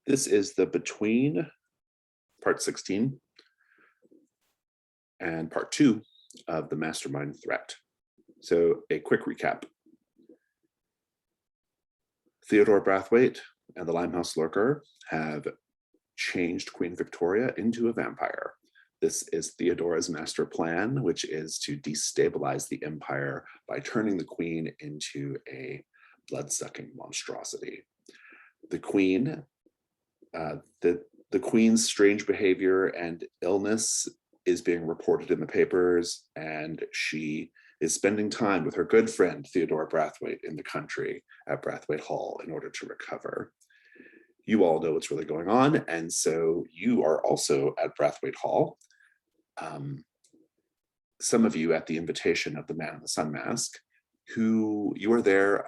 This is the Between, part 16, and part 2 of the Mastermind Threat. So a quick recap. Theodora Brathwaite and the Limehouse Lurker have changed Queen Victoria into a vampire. This is Theodora's master plan, which is to destabilize the empire by turning the queen into a blood-sucking monstrosity. The queen, the queen's strange behavior and illness is being reported in the papers, and she is spending time with her good friend Theodora Brathwaite in the country at Brathwaite Hall in order to recover. You all know what's really going on, and so you are also at Brathwaite Hall. Some of you at the invitation of the Man in the Sun Mask, who you are there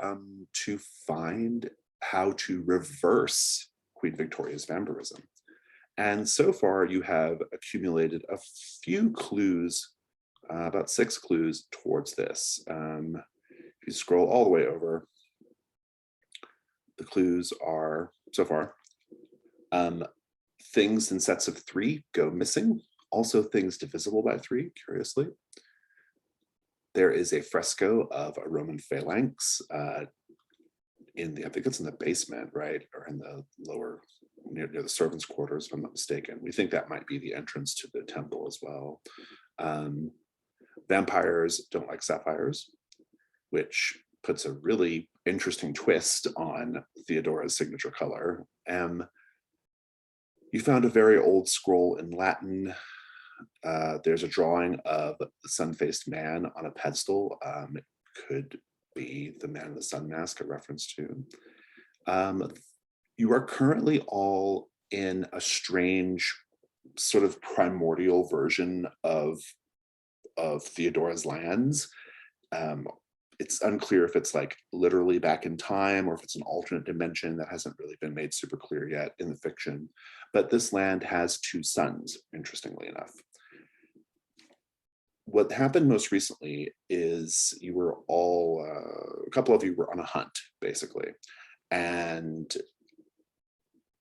to find how to reverse Queen Victoria's vampirism. And so far you have accumulated a few clues, about 6 clues towards this. If you scroll all the way over, the clues are, so far, things in sets of 3 go missing. Also things divisible by 3, curiously. There is a fresco of a Roman phalanx in the, I think it's in the basement, right? Or in the lower, near the servants' quarters, if I'm not mistaken. We think that might be the entrance to the temple as well. Vampires don't like sapphires, which puts a really interesting twist on Theodora's signature color. You found a very old scroll in Latin. There's a drawing of the sun-faced man on a pedestal. It could be the Man in the Sun Mask, a reference to. You are currently all in a strange sort of primordial version of Theodora's lands. It's unclear if it's like literally back in time or if it's an alternate dimension. That hasn't really been made super clear yet in the fiction. But this land has 2 suns, interestingly enough. What happened most recently is you were all, a couple of you were on a hunt, basically. And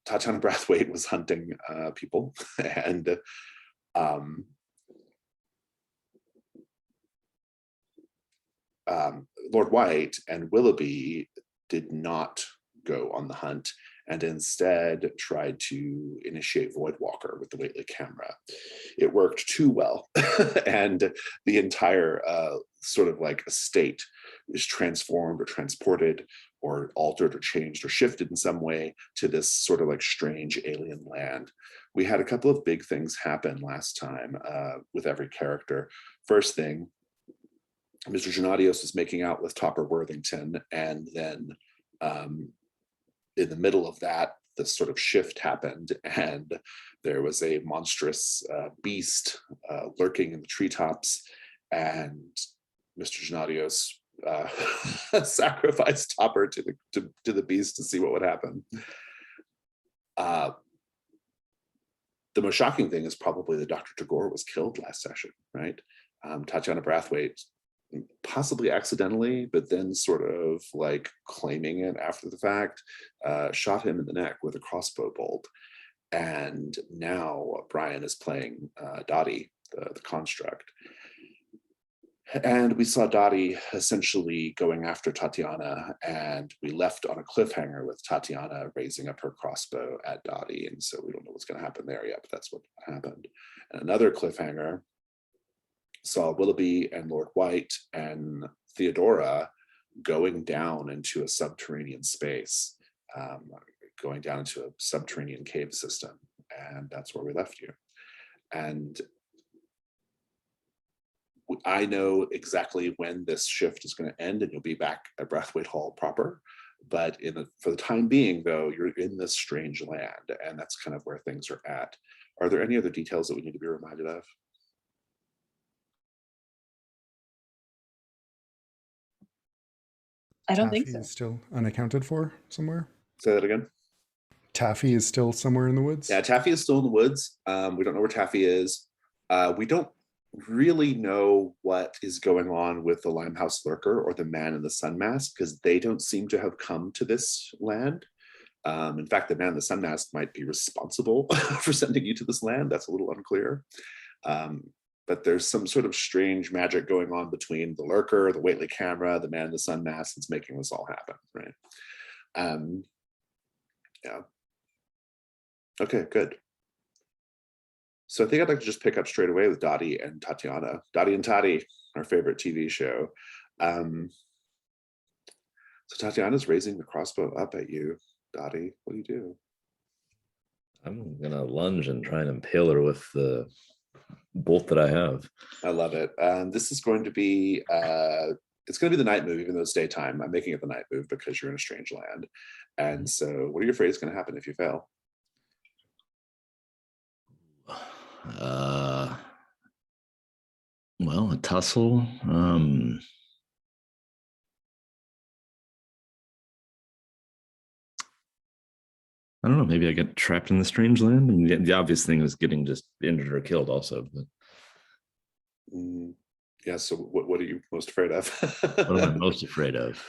Tatiana Brathwaite was hunting people, and Lord White and Willoughby did not go on the hunt and instead tried to initiate Voidwalker with the Whately camera. It worked too well, and the entire sort of like estate is transformed or transported or altered or changed or shifted in some way to this sort of like strange alien land. We had a couple of big things happen last time with every character. First thing, Mr. Gennadios was making out with Topper Worthington, and then in the middle of that, this sort of shift happened, and there was a monstrous beast lurking in the treetops, and Mr. Gennadios sacrificed Topper to the beast to see what would happen. The most shocking thing is probably that Dr. Tagore was killed last session, right? Tatiana Brathwaite, possibly accidentally, but then sort of like claiming it after the fact, shot him in the neck with a crossbow bolt. And now Brian is playing Dottie, the construct. And we saw Dottie essentially going after Tatiana, and we left on a cliffhanger with Tatiana raising up her crossbow at Dottie. And so we don't know what's going to happen there yet, but that's what happened. And another cliffhanger saw Willoughby and Lord White and Theodora going down into a subterranean space, going down into a subterranean cave system. And that's where we left you. And I know exactly when this shift is going to end, and you'll be back at Brathwaite Hall proper. But for the time being, though, you're in this strange land, and that's kind of where things are at. Are there any other details that we need to be reminded of? I don't think Taffy so. is still unaccounted for somewhere. Say that again. Taffy is still somewhere in the woods. Yeah, Taffy is still in the woods. We don't know where Taffy is. We don't really know what is going on with the Limehouse Lurker or the Man in the Sun Mask, because they don't seem to have come to this land. In fact, the man in the sun mask might be responsible for sending you to this land. That's a little unclear. But there's some sort of strange magic going on between the lurker, the Waitley camera, the man in the sun mask that's making this all happen, right? Yeah. Okay, good. So I think I'd like to just pick up straight away with Dottie and Tatiana. Dottie and Toddy, our favorite TV show. So Tatiana's raising the crossbow up at you. Dottie, what do you do? I'm gonna lunge and try and impale her with the bolt that I have. I love it. This is going to be it's going to be the night move, even though it's daytime. I'm making it the night move because you're in a strange land. And so, what are you afraid is going to happen if you fail? Well, a tussle. I don't know. Maybe I get trapped in the strange land. I mean, the obvious thing is getting just injured or killed, also. But yeah. So, what are you most afraid of? what am I most afraid of?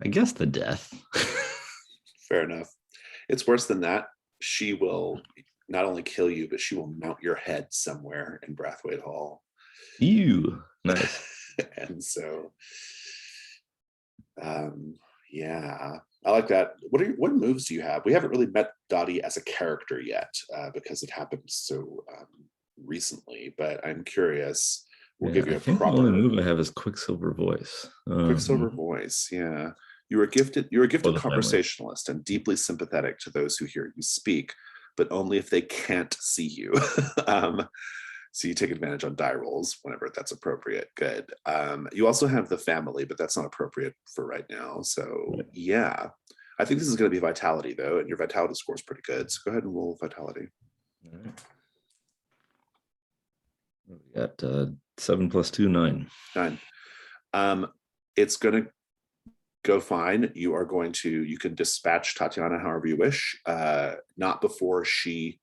I guess the death. Fair enough. It's worse than that. She will not only kill you, but she will mount your head somewhere in Brathwaite Hall. Ew. Nice. And so, yeah, I like that. What moves do you have? We haven't really met Dottie as a character yet because it happened so recently. But I'm curious. We'll give you a proper. The only move I have is Quicksilver Voice. Quicksilver Voice, yeah. You're a gifted conversationalist and deeply sympathetic to those who hear you speak, but only if they can't see you. So you take advantage on die rolls whenever that's appropriate. Good. You also have the family, but that's not appropriate for right now. So yeah, I think this is going to be vitality though, and your vitality score is pretty good. So go ahead and roll vitality. All right. We got 7 + 2, 9. 9. It's going to go fine. You can dispatch Tatiana however you wish. Not before she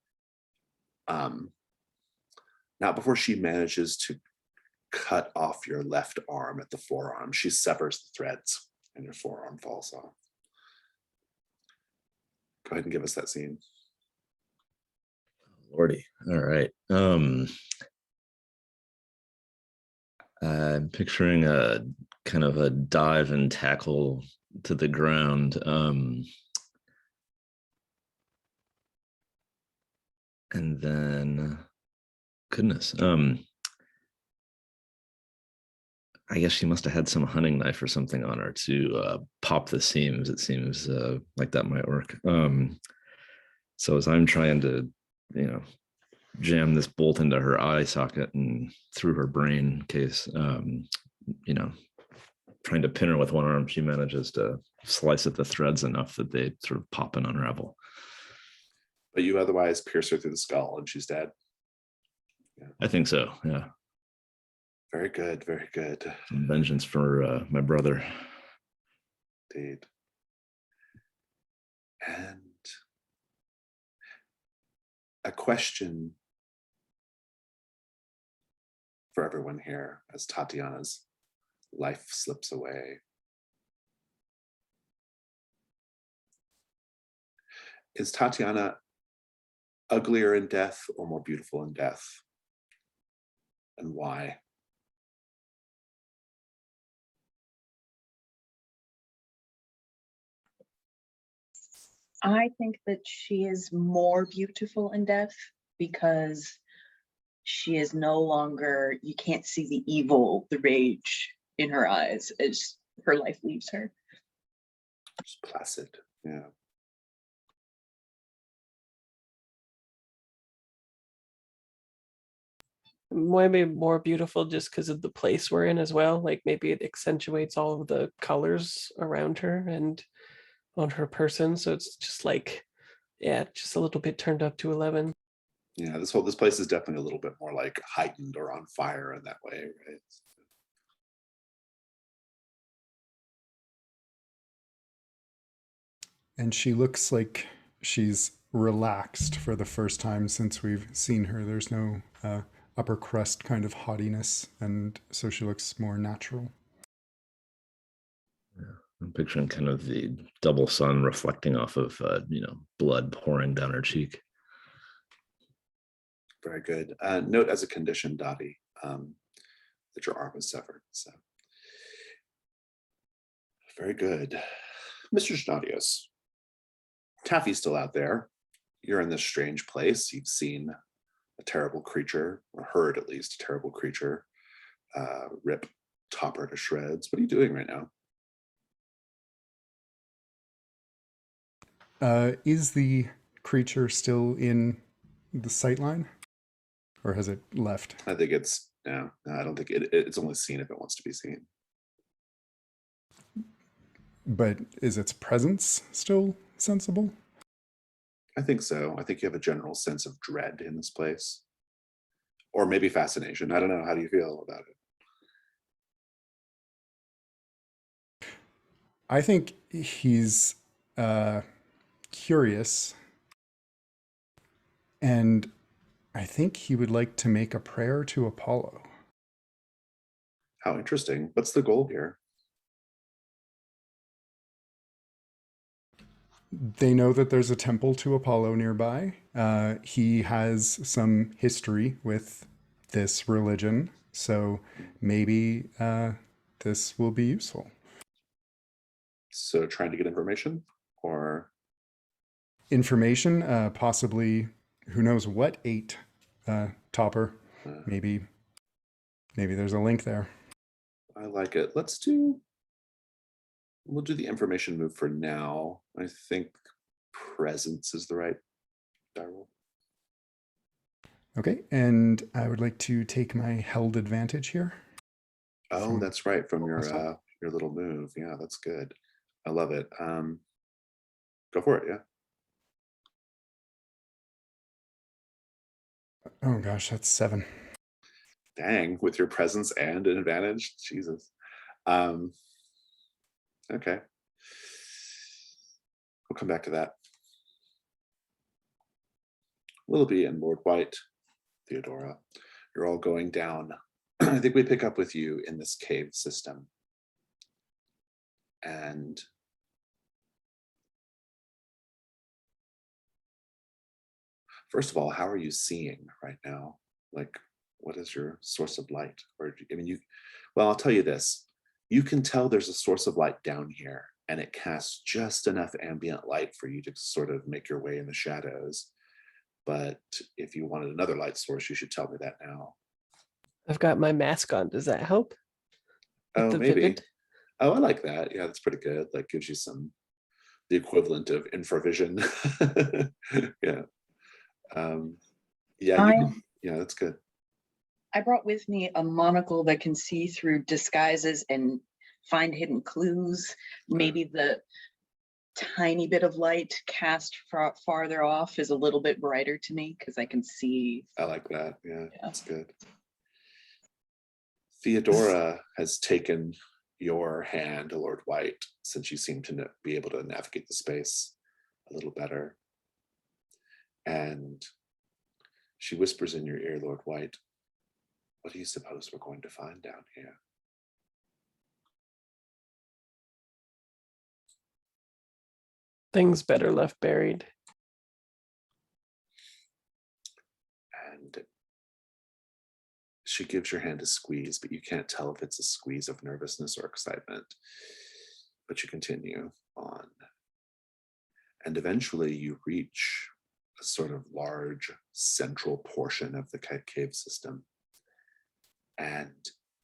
manages to cut off your left arm at the forearm. She severs the threads and your forearm falls off. Go ahead and give us that scene. Lordy. All right. I'm picturing a kind of a dive and tackle to the ground. And then, goodness, I guess she must have had some hunting knife or something on her to pop the seams. It seems like that might work. So as I'm trying to, jam this bolt into her eye socket and through her brain case, trying to pin her with one arm, she manages to slice at the threads enough that they sort of pop and unravel. But you otherwise pierce her through the skull and she's dead. Yeah. I think so, yeah. Very good, very good. Some vengeance for my brother. Indeed. And a question for everyone here as Tatiana's life slips away. Is Tatiana uglier in death or more beautiful in death? And why? I think that she is more beautiful in death because she is no longer, you can't see the evil, the rage in her eyes as her life leaves her. Just placid, yeah. Maybe more beautiful just because of the place we're in as well. Like maybe it accentuates all of the colors around her and on her person. So it's just like, yeah, just a little bit turned up to 11. Yeah, this place is definitely a little bit more like heightened or on fire in that way, right? And she looks like she's relaxed for the first time since we've seen her. There's no upper crust kind of haughtiness, and so she looks more natural. I'm picturing kind of the double sun reflecting off of, blood pouring down her cheek. Very good. Note as a condition, Dottie, that your arm was severed. So very good. Mr. Genadios, Taffy's still out there. You're in this strange place. You've seen a terrible creature, or heard at least a terrible creature, rip Topper to shreds. What are you doing right now? Is the creature still in the sightline? Or has it left? I think it's, no, I don't think it's only seen if it wants to be seen. But is its presence still sensible? I think so. I think you have a general sense of dread in this place. Or maybe fascination. I don't know. How do you feel about it? I think he's curious. And I think he would like to make a prayer to Apollo. How interesting. What's the goal here? They know that there's a temple to Apollo nearby. He has some history with this religion, so maybe this will be useful. So trying to get information, or Information, possibly, who knows what ate Topper. Maybe there's a link there. I like it. We'll do the information move for now. I think presence is the right die roll. Okay, and I would like to take my held advantage here. Oh, that's right, from your little move. Yeah, that's good. I love it. Go for it. Yeah. Oh gosh, that's 7. Dang, with your presence and an advantage. Jesus. Okay. We'll come back to that. Willoughby and Lord White, Theodora, you're all going down. I think we pick up with you in this cave system. And first of all, how are you seeing right now? Like, what is your source of light? Or, I mean, well, I'll tell you this. You can tell there's a source of light down here, and it casts just enough ambient light for you to sort of make your way in the shadows. But if you wanted another light source, you should tell me that now. I've got my mask on. Does that help? Oh, The maybe. vivid? Oh, I like that. Yeah, that's pretty good. Like, gives you the equivalent of infravision. Yeah. Yeah, that's good. I brought with me a monocle that can see through disguises and find hidden clues. Maybe the tiny bit of light cast farther off is a little bit brighter to me because I can see. I like that. Yeah, Yeah. That's good. Theodora has taken your hand, Lord White, since you seem to be able to navigate the space a little better. And she whispers in your ear, Lord White, what do you suppose we're going to find down here? Things better left buried. And she gives your hand a squeeze, but you can't tell if it's a squeeze of nervousness or excitement. But you continue on. And eventually you reach a sort of large central portion of the cave system. And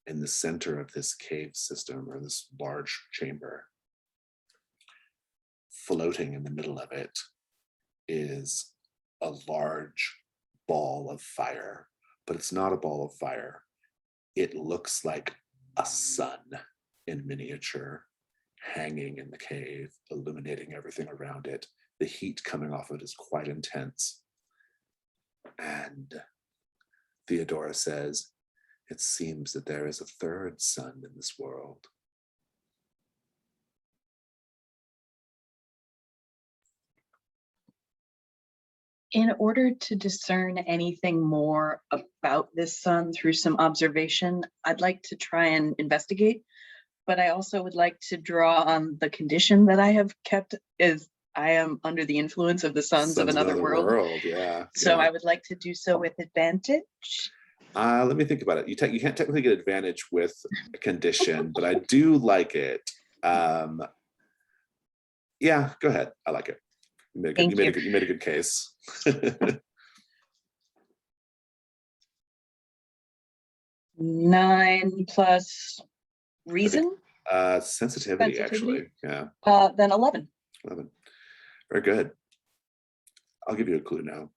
in the center of this cave system, or this large chamber, floating in the middle of it is a large ball of fire, but it's not a ball of fire. It looks like a sun in miniature, hanging in the cave, illuminating everything around it. The heat coming off it is quite intense. And Theodora says, it seems that there is a third sun in this world. In order to discern anything more about this sun through some observation, I'd like to try and investigate. but I also would like to draw on the condition that I have kept is I am under the influence of the sons of another world. Yeah. So yeah. I would like to do so with advantage. Let me think about it. You can't technically get advantage with a condition, but I do like it. Yeah, go ahead. I like it. You made a good case. 9 plus reason. Sensitivity, actually. Yeah. Then 11. 11. Very good. I'll give you a clue now.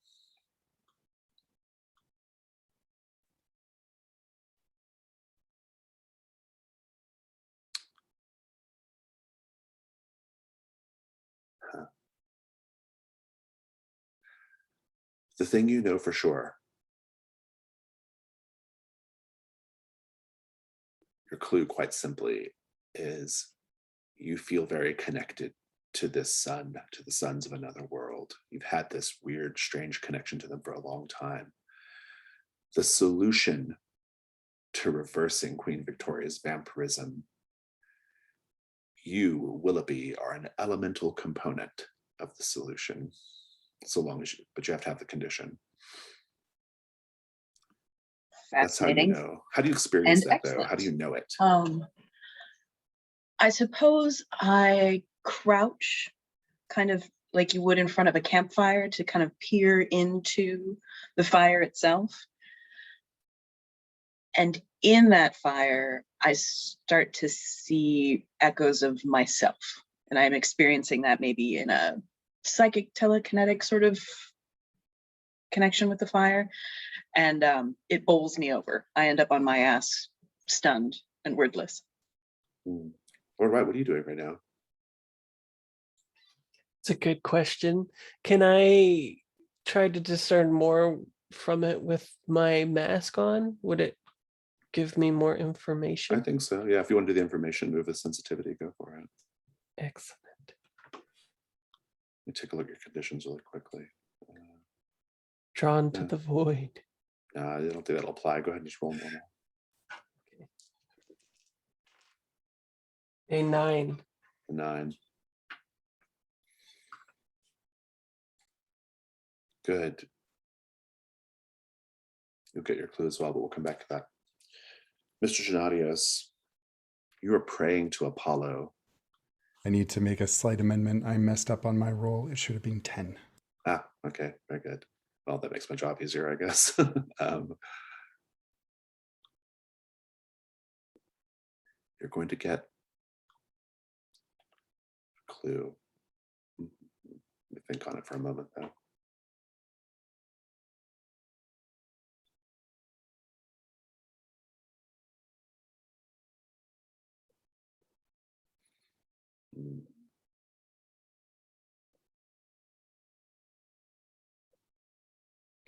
The thing you know for sure. Your clue, quite simply, is you feel very connected to this sun, to the sons of another world. You've had this weird, strange connection to them for a long time. The solution to reversing Queen Victoria's vampirism, you, Willoughby, are an elemental component of the solution. So long as but you have to have the condition. That's how you know. How do you experience that, though? How do you know it? I suppose I crouch kind of like you would in front of a campfire to kind of peer into the fire itself. And in that fire, I start to see echoes of myself. And I'm experiencing that maybe in a psychic telekinetic sort of connection with the fire. And it bowls me over. I end up on my ass, stunned and wordless. All right, what are you doing right now? It's a good question. Can I try to discern more from it with my mask on? Would it give me more information? I think so. Yeah, if you want to do the information move with sensitivity, go for it. Excellent. Let me take a look at your conditions really quickly. Drawn to the void. No, I don't think that'll apply. Go ahead and just roll normal. Okay. A 9. 9. Good. You'll get your clue as well, but we'll come back to that. Mr. Gennadios, you are praying to Apollo. I need to make a slight amendment. I messed up on my roll. It should have been 10. Ah, okay, very good. Well, that makes my job easier, I guess. You're going to get a clue. Let me think on it for a moment, though.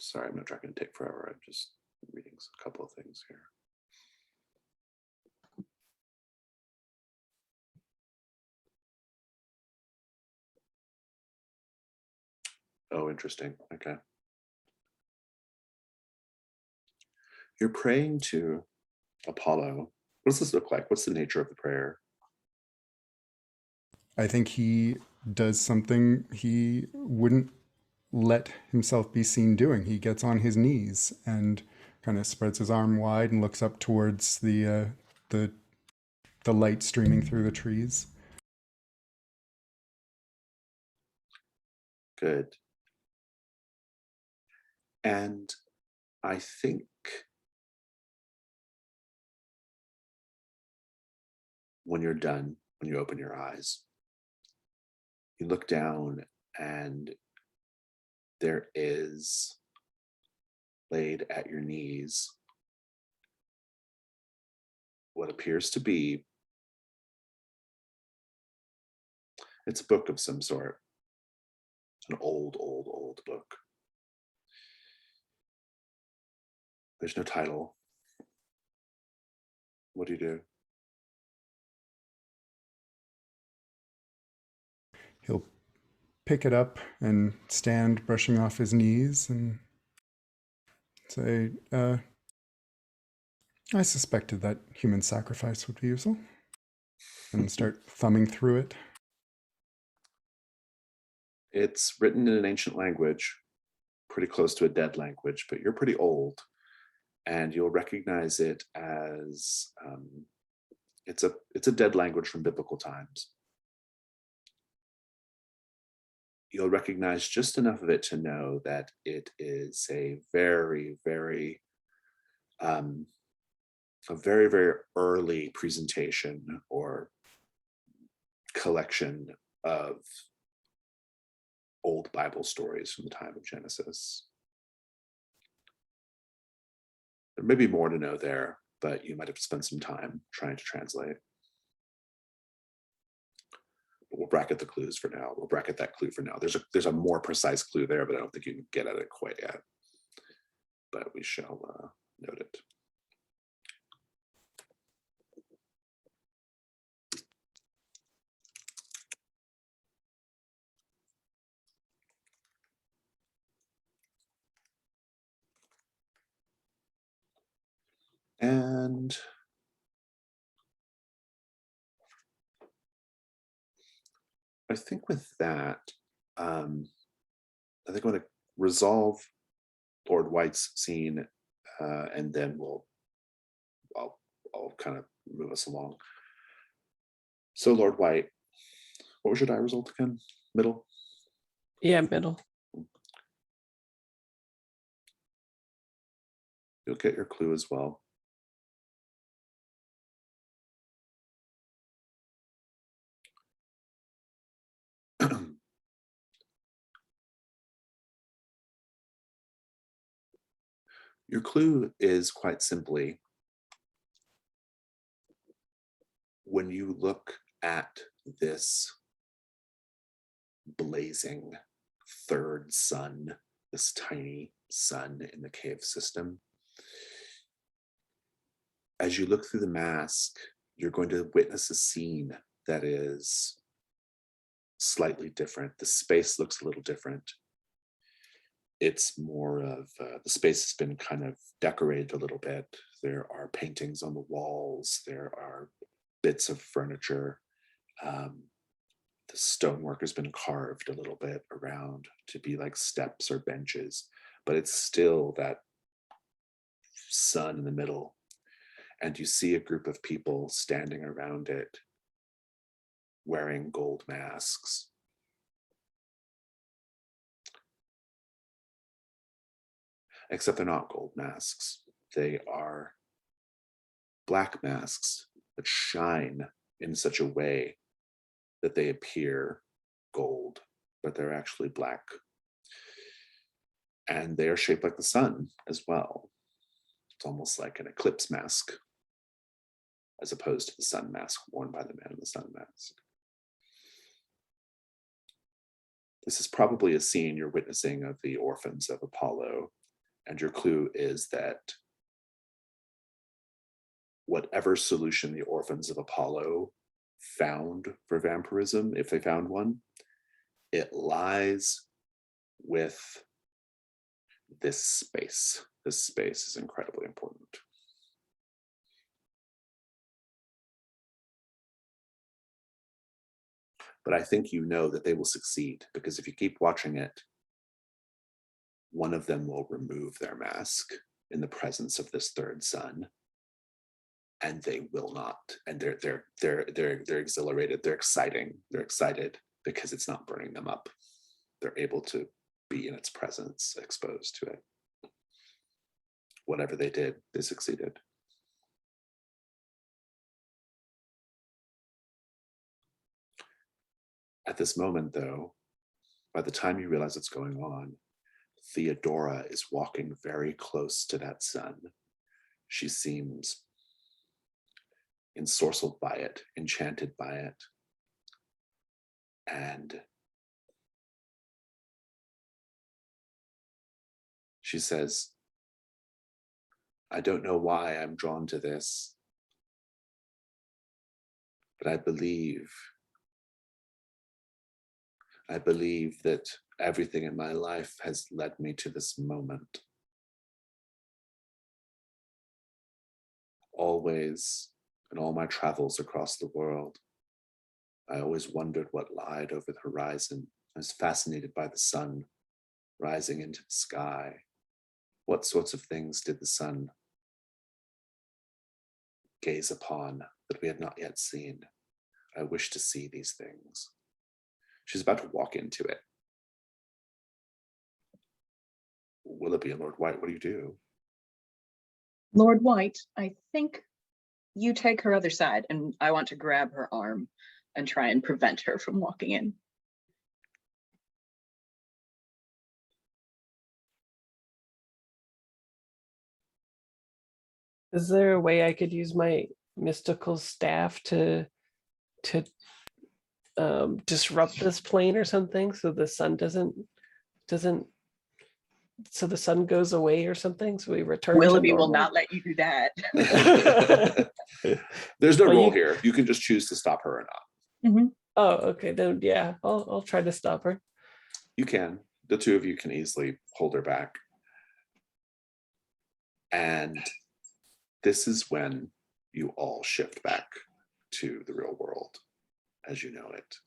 Sorry, I'm not trying to take forever. I'm just reading a couple of things here. Oh, interesting. Okay. You're praying to Apollo. What does this look like? What's the nature of the prayer? I think he does something he wouldn't let himself be seen doing. He gets on his knees and kind of spreads his arm wide and looks up towards the light streaming through the trees. Good. And I think when you're done, when you open your eyes, you look down and there is laid at your knees what appears to be, it's a book of some sort, an old book. There's no title. What do you do? He'll pick it up and stand brushing off his knees and say, I suspected that human sacrifice would be useful. and start thumbing through it. It's written in an ancient language, pretty close to a dead language, but you're pretty old, and you'll recognize it as it's a dead language from biblical times. You'll recognize just enough of it to know that it is a very, very early presentation or collection of old Bible stories from the time of Genesis. There may be more to know there, but you might have spent some time trying to translate. But we'll bracket the clues for now. We'll bracket that clue for now. There's a more precise clue there, but I don't think you can get at it quite yet. But we shall note it. And I think with that, I think I'm going to resolve Lord White's scene, and then I'll kind of move us along. So Lord White, what was your die result again? Middle? Yeah, middle. You'll get your clue as well. Your clue is quite simply, when you look at this blazing third sun, this tiny sun in the cave system, as you look through the mask, you're going to witness a scene that is slightly different. The space looks a little different. It's more of the space has been kind of decorated a little bit. There are paintings on the walls. There are bits of furniture. The stonework has been carved a little bit around to be like steps or benches, but it's still that sun in the middle. And you see a group of people standing around it wearing gold masks. Except they're not gold masks. They are black masks that shine in such a way that they appear gold, but they're actually black. And they are shaped like the sun as well. It's almost like an eclipse mask, as opposed to the sun mask worn by the man in the sun mask. This is probably a scene you're witnessing of the orphans of Apollo. And your clue is that whatever solution the orphans of Apollo found for vampirism, if they found one, it lies with this space. This space is incredibly important. But I think you know that they will succeed, because if you keep watching it, one of them will remove their mask in the presence of this third sun, and they will not. And they're exhilarated. They're excited because it's not burning them up. They're able to be in its presence, exposed to it. Whatever they did, they succeeded. At this moment, though, by the time you realize what's going on, Theodora is walking very close to that sun. She seems ensorcelled by it, enchanted by it. And she says, I don't know why I'm drawn to this, but I believe that everything in my life has led me to this moment. Always In all my travels across the world, I always wondered what lied over the horizon. I was fascinated by the sun rising into the sky. What sorts of things did the sun gaze upon that we had not yet seen? I wish to see these things. She's about to walk into it. Willoughby and Lord White, what do you do? Lord White, I think you take her other side, and I want to grab her arm and try and prevent her from walking in. Is there a way I could use my mystical staff to disrupt this plane or something, so the sun doesn't so the sun goes away or something, so we return Willoughby to will normal? not let you do that. There's no Well, rule here. You can just choose to stop her or not. Mhm. Oh, okay, then yeah, I'll try to stop her. You can. The two of you can easily hold her back. And this is when you all shift back to the real world as you know it.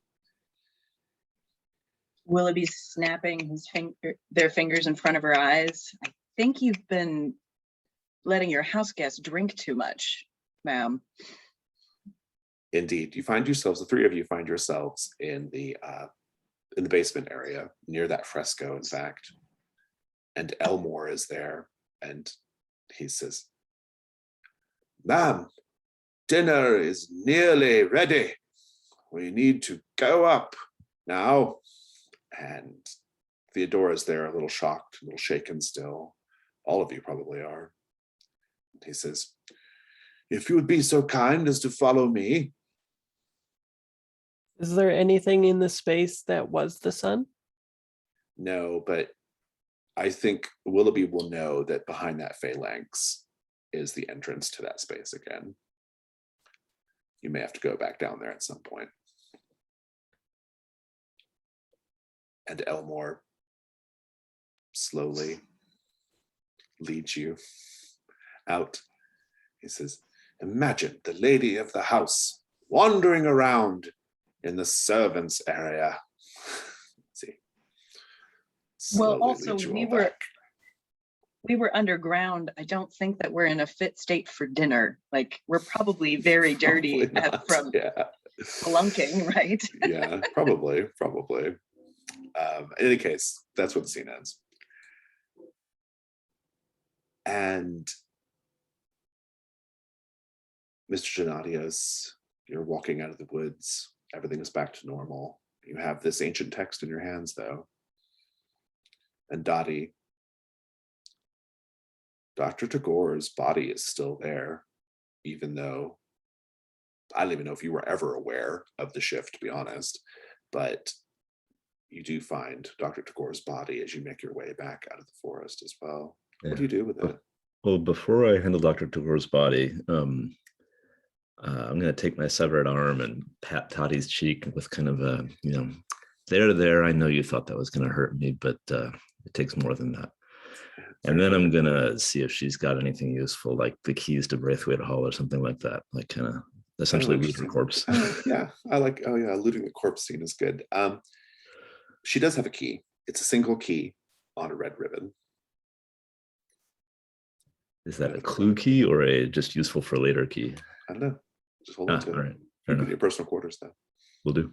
Willoughby's snapping their fingers in front of her eyes. I think you've been letting your house guests drink too much, ma'am. Indeed, you find yourselves, the three of you find yourselves in the basement area near that fresco, in fact. And Elmore is there, and he says, "Ma'am, dinner is nearly ready. We need to go up now." And Theodora's there, a little shocked, a little shaken still. All of you probably are. He says, "If you would be so kind as to follow me." Is there anything in the space that was the sun? No, but I think Willoughby will know that behind that phalanx is the entrance to that space again. You may have to go back down there at some point. And Elmore slowly leads you out. He says, "Imagine the lady of the house wandering around in the servants' area." See. Well, Slowly also leads you we all were back. we were underground. I don't think that we're in a fit state for dinner. Like, we're probably very dirty Probably not. from Yeah. spelunking, right? Yeah, probably. In any case, that's what the scene ends. And Mr. Gennadios, you're walking out of the woods. Everything is back to normal. You have this ancient text in your hands, though. And Dottie, Dr. Tagore's body is still there, even though I don't even know if you were ever aware of the shift, to be honest. But you do find Dr. Tagore's body as you make your way back out of the forest as well. What do you do with it? Well, before I handle Dr. Tagore's body, I'm going to take my severed arm and pat Tottie's cheek with kind of a, there. I know you thought that was going to hurt me, but it takes more than that. And then I'm going to see if she's got anything useful, like the keys to Braithwaite Hall or something like that, like kind of essentially loot her corpse. Yeah, looting the corpse scene is good. She does have a key. It's a single key on a red ribbon. Is that a clue key or a just useful for later key? I don't know. Just hold on to it. All right. Fair enough. Your personal quarters, though. Will do.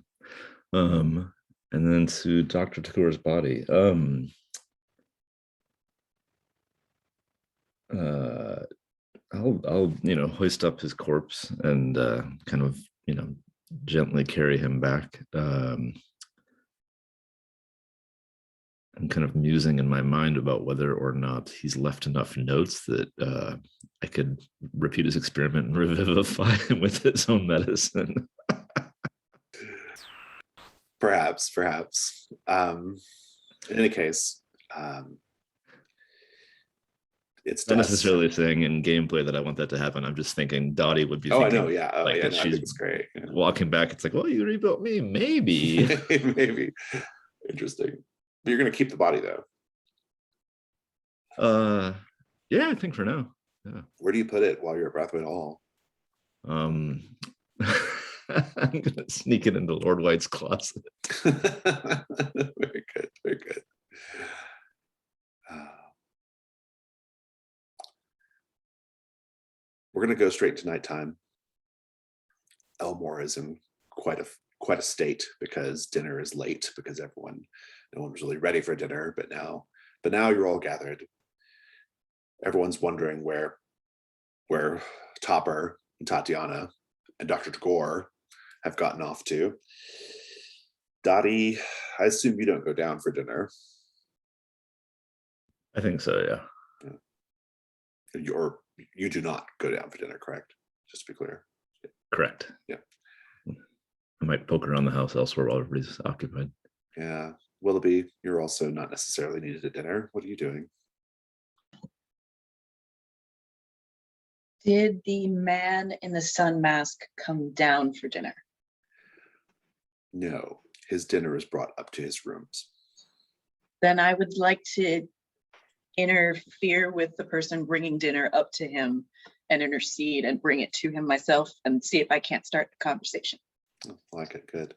And then to Dr. Tagore's body. I'll hoist up his corpse and kind of gently carry him back. I'm kind of musing in my mind about whether or not he's left enough notes that I could repeat his experiment and revivify him with his own medicine. Perhaps. In any case, it's not necessarily saying in gameplay that I want that to happen. I'm just thinking Dottie would be. Oh, thinking, I know. Yeah. Oh, like, yeah. that No, I she's think it's great. Yeah. Walking back, it's like, well, you rebuilt me, maybe. Maybe. Interesting. But you're going to keep the body, though. Yeah, I think for now. Yeah. Where do you put it while you're at Brathwaite Hall? I'm gonna sneak it into Lord White's closet. Very good, very good. We're going to go straight to nighttime. Elmore is in quite a state because dinner is late because no one was really ready for dinner, but now you're all gathered. Everyone's wondering where Topper and Tatiana and Dr. Tagore have gotten off to. Dottie, I assume you don't go down for dinner. I think so, yeah. You do not go down for dinner, correct? Just to be clear. Correct. Yeah. I might poke around the house elsewhere while everybody's occupied. Yeah. Willoughby, you're also not necessarily needed at dinner. What are you doing? Did the man in the sun mask come down for dinner? No, his dinner is brought up to his rooms. Then I would like to interfere with the person bringing dinner up to him and intercede and bring it to him myself and see if I can't start the conversation. I like it, good.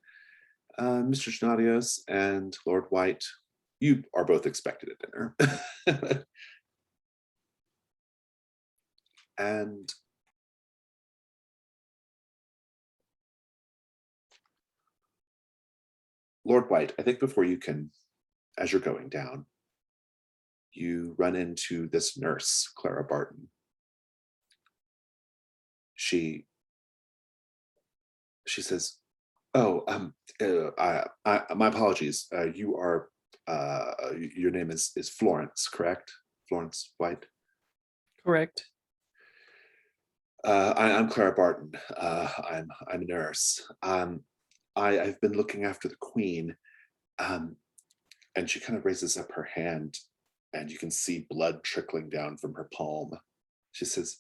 Mr. Gennadios and Lord White, you are both expected at dinner. And Lord White, I think before you can, as you're going down, you run into this nurse, Clara Barton. She says, "Oh, my apologies. You are, your name is Florence, correct? Florence White." Correct. I'm Clara Barton. I'm a nurse. I've been looking after the Queen, and she kind of raises up her hand, and you can see blood trickling down from her palm. She says,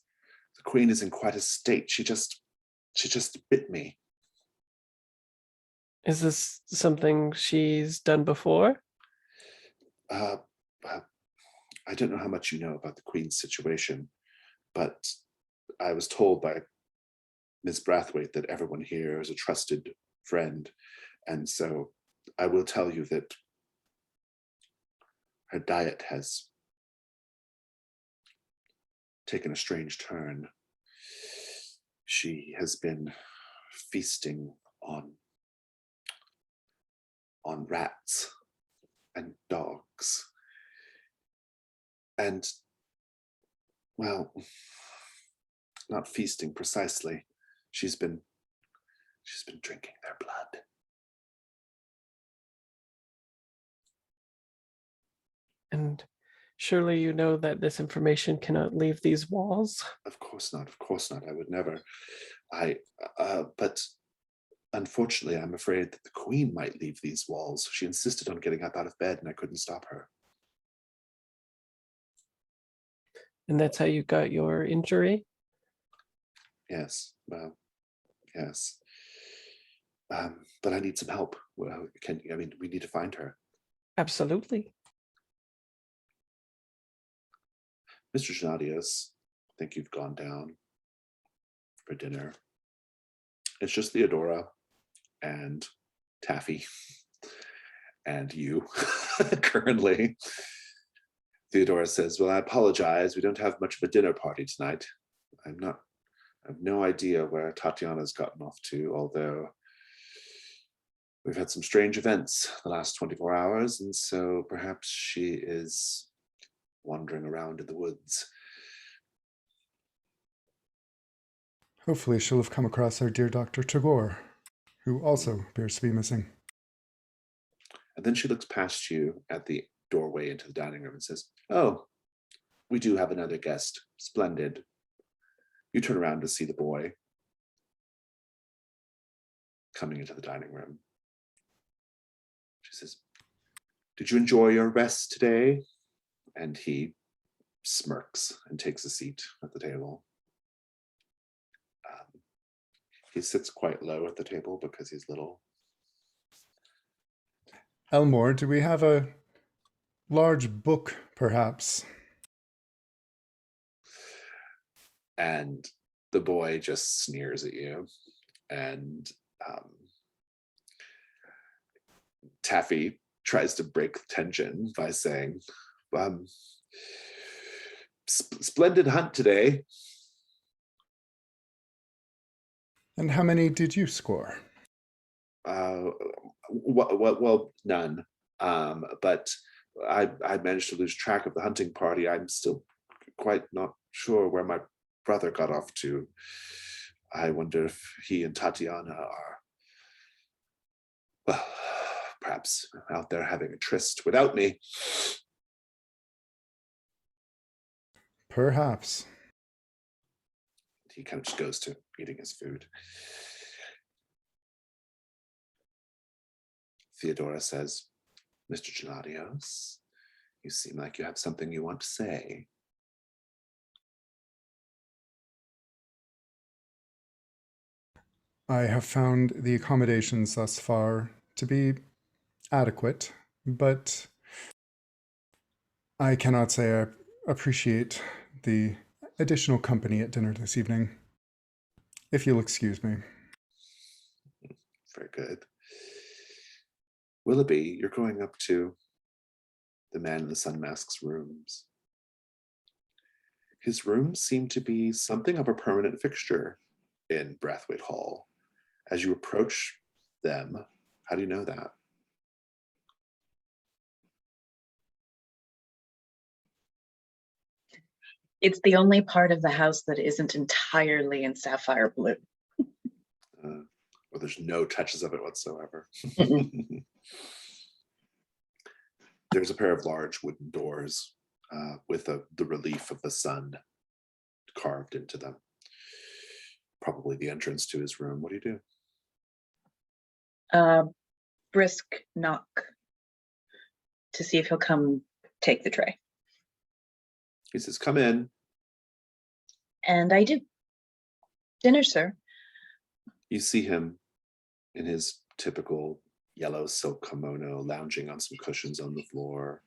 "The Queen is in quite a state. She just bit me." Is this something she's done before? Uh, I don't know how much you know about the Queen's situation, but I was told by Ms. Brathwaite that everyone here is a trusted friend, and so I will tell you that her diet has taken a strange turn. She has been feasting on rats and dogs, and, well, not feasting precisely. She's been drinking their blood. And surely you know that this information cannot leave these walls? Of course not. Of course not. I would never. But unfortunately, I'm afraid that the Queen might leave these walls. She insisted on getting up out of bed, and I couldn't stop her. And that's how you got your injury? Yes. Well, yes. But I need some help. Well, we need to find her. Absolutely. Mr. Gennadios, I think you've gone down for dinner. It's just Theodora and Taffy and you currently. Theodora says, "Well, I apologize. We don't have much of a dinner party tonight. I have no idea where Tatiana's gotten off to, although we've had some strange events the last 24 hours, and so perhaps she is wandering around in the woods." Hopefully she'll have come across our dear Dr. Tagore, who also appears to be missing. And then she looks past you at the doorway into the dining room and says, "Oh, we do have another guest. Splendid." You turn around to see the boy coming into the dining room. She says, "Did you enjoy your rest today?" And he smirks and takes a seat at the table. He sits quite low at the table because he's little. Elmore, do we have a large book, perhaps? And the boy just sneers at you, and Taffy tries to break the tension by saying, splendid hunt today. And how many did you score? Well, none. But I managed to lose track of the hunting party. I'm still quite not sure where my brother got off to. I wonder if he and Tatiana are, well, perhaps out there having a tryst without me. Perhaps. He kind of just goes to eating his food. Theodora says, Mr. Gennadios, you seem like you have something you want to say. I have found the accommodations thus far to be adequate, but I cannot say I appreciate the additional company at dinner this evening. If you'll excuse me. Very good. Willoughby, you're going up to the man in the sun mask's rooms. His rooms seem to be something of a permanent fixture in Brathwaite Hall. As you approach them, how do you know that? It's the only part of the house that isn't entirely in sapphire blue. Or there's no touches of it whatsoever. There's a pair of large wooden doors with the relief of the sun carved into them. Probably the entrance to his room. What do you do? Brisk knock to see if he'll come take the tray. He says, come in. And I do. Dinner, sir. You see him in his typical yellow silk kimono, lounging on some cushions on the floor,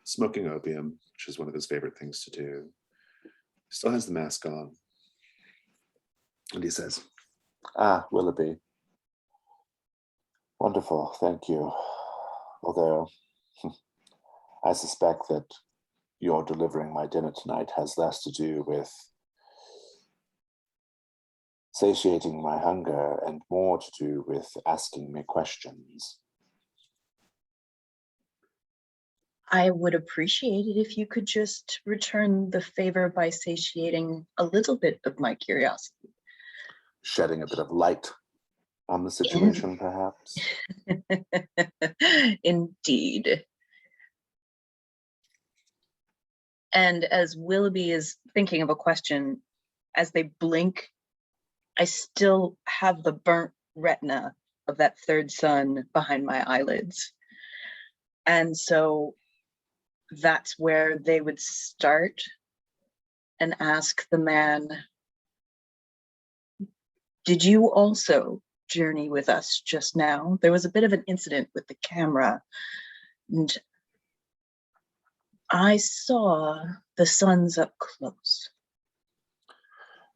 smoking opium, which is one of his favorite things to do. He still has the mask on. And he says, Willoughby. Wonderful, thank you. Although, I suspect that your delivering my dinner tonight has less to do with satiating my hunger and more to do with asking me questions. I would appreciate it if you could just return the favor by satiating a little bit of my curiosity. Shedding a bit of light on the situation, perhaps? Indeed. And as Willoughby is thinking of a question, as they blink, I still have the burnt retina of that third sun behind my eyelids. And so that's where they would start and ask the man, did you also journey with us just now? There was a bit of an incident with the camera, and I saw the suns up close.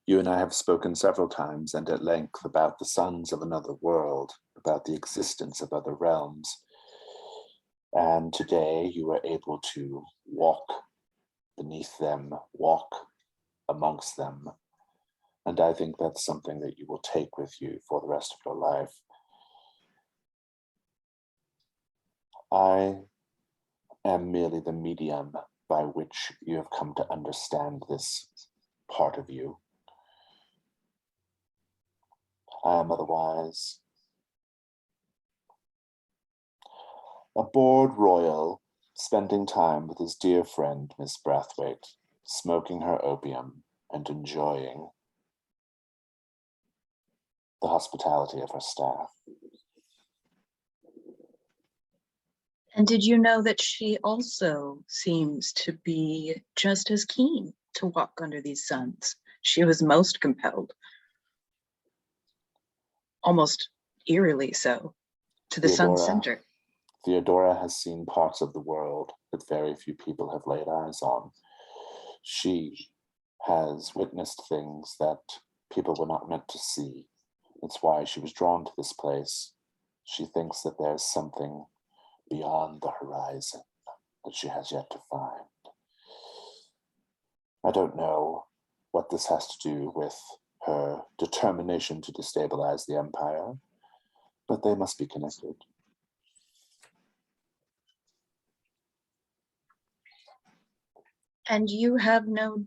You and I have spoken several times and at length about the suns of another world, about the existence of other realms. And today you were able to walk beneath them, walk amongst them. And I think that's something that you will take with you for the rest of your life. I am merely the medium by which you have come to understand this part of you. I am otherwise a bored royal spending time with his dear friend, Miss Brathwaite, smoking her opium and enjoying the hospitality of her staff. And did you know that she also seems to be just as keen to walk under these suns? She was most compelled, almost eerily so, to the sun's center. Theodora has seen parts of the world that very few people have laid eyes on. She has witnessed things that people were not meant to see. It's why she was drawn to this place. She thinks that there's something beyond the horizon that she has yet to find. I don't know what this has to do with her determination to destabilize the Empire, but they must be connected. And you have no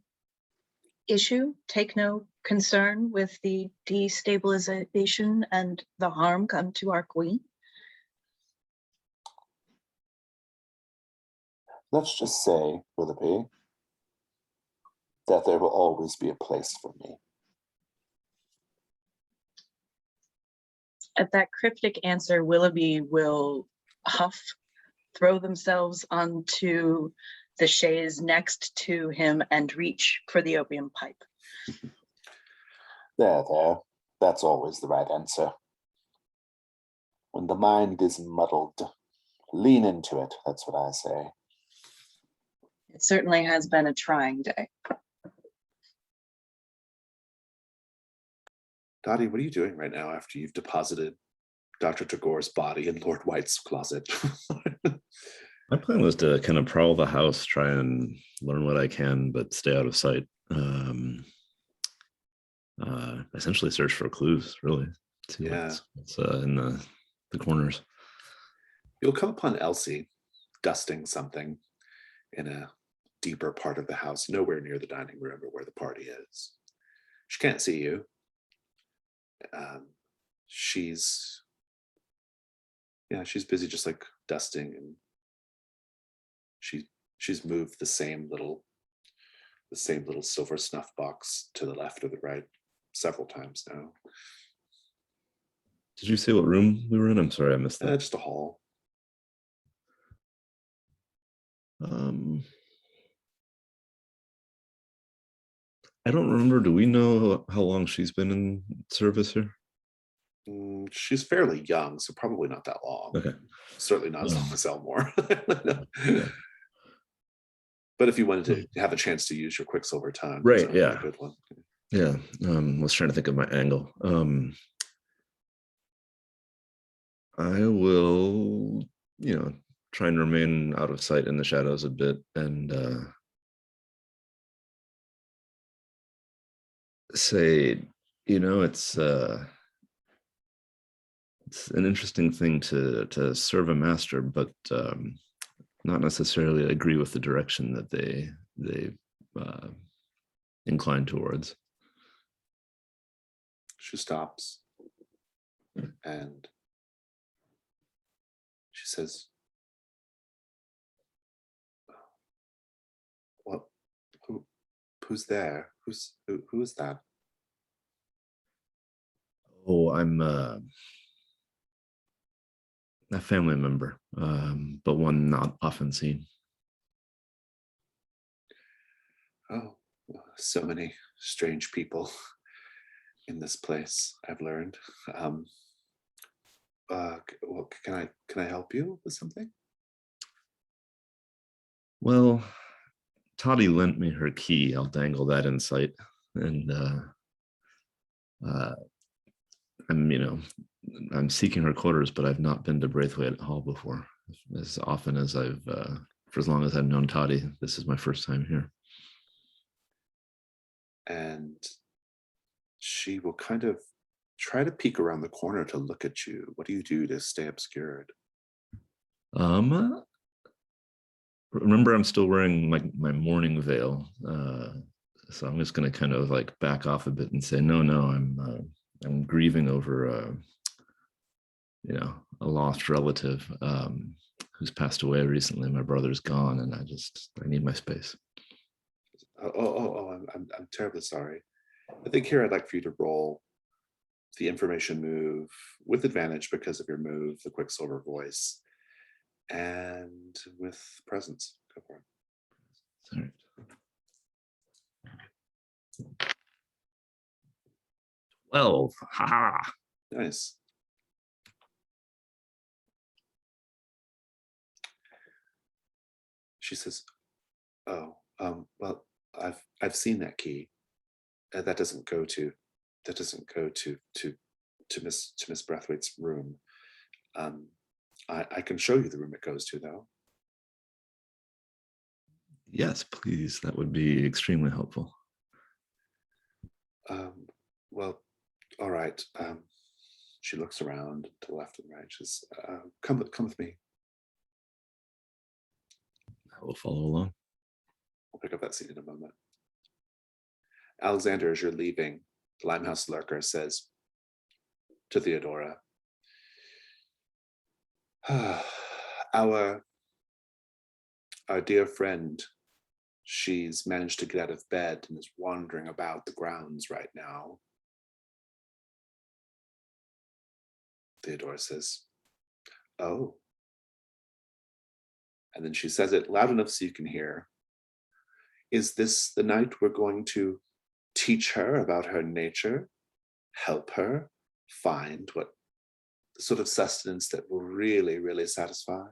issue, take no concern with the destabilization and the harm come to our queen? Let's just say, Willoughby, that there will always be a place for me. At that cryptic answer, Willoughby will huff, throw themselves onto the chaise next to him and reach for the opium pipe. There. That's always the right answer. When the mind is muddled, lean into it, that's what I say. It certainly has been a trying day. Dottie, what are you doing right now after you've deposited Dr. Tagore's body in Lord White's closet? My plan was to kind of prowl the house, try and learn what I can, but stay out of sight. Essentially search for clues, really. See what's in the corners. You'll come upon Elsie dusting something in a deeper part of the house, nowhere near the dining room or where the party is. She can't see you. She's busy just like dusting, and she's moved the same little silver snuff box to the left or the right several times now. Did you say what room we were in? I'm sorry, I missed that. Just a hall. I don't remember. Do we know how long she's been in service here? She's fairly young, so probably not that long. Okay. Certainly not as long as Elmore. Yeah. But if you wanted to have a chance to use your Quicksilver tongue, right? a Yeah. good one. Yeah. I was trying to think of my angle. I will, try and remain out of sight in the shadows a bit, and say, it's an interesting thing to serve a master, but not necessarily agree with the direction that they incline towards. She stops and she says, "What? Who's there? Who is that?" Oh, I'm a family member, but one not often seen. Oh, so many strange people in this place, I've learned. Well, can I help you with something? Well, Toddy lent me her key. I'll dangle that in sight. And I'm seeking her quarters, but I've not been to Brathwaite Hall before. As often as for as long as I've known Toddy, this is my first time here. And she will kind of try to peek around the corner to look at you. What do you do to stay obscured? Remember, I'm still wearing my mourning veil, so I'm just going to kind of like back off a bit and say, no, I'm grieving over a lost relative who's passed away recently. My brother's gone, and I need my space. I'm terribly sorry. I think here I'd like for you to roll the information move with advantage because of your move, the Quicksilver voice, and with presence. Go for it. Sorry. 12. Haha. Nice. She says, "Oh, well, I've seen that key. That doesn't go to Miss Brathwaite's room. I can show you the room it goes to, though. Yes, please. That would be extremely helpful. Well, all right. She looks around to the left and right. She's come with me. I will follow along. We'll pick up that scene in a moment. Alexander, as you're leaving, the Limehouse lurker says to Theodora, our dear friend, she's managed to get out of bed and is wandering about the grounds right now. Theodora says, oh. And then she says it loud enough so you can hear. Is this the night we're going to teach her about her nature, help her find what sort of sustenance that will really, really satisfy?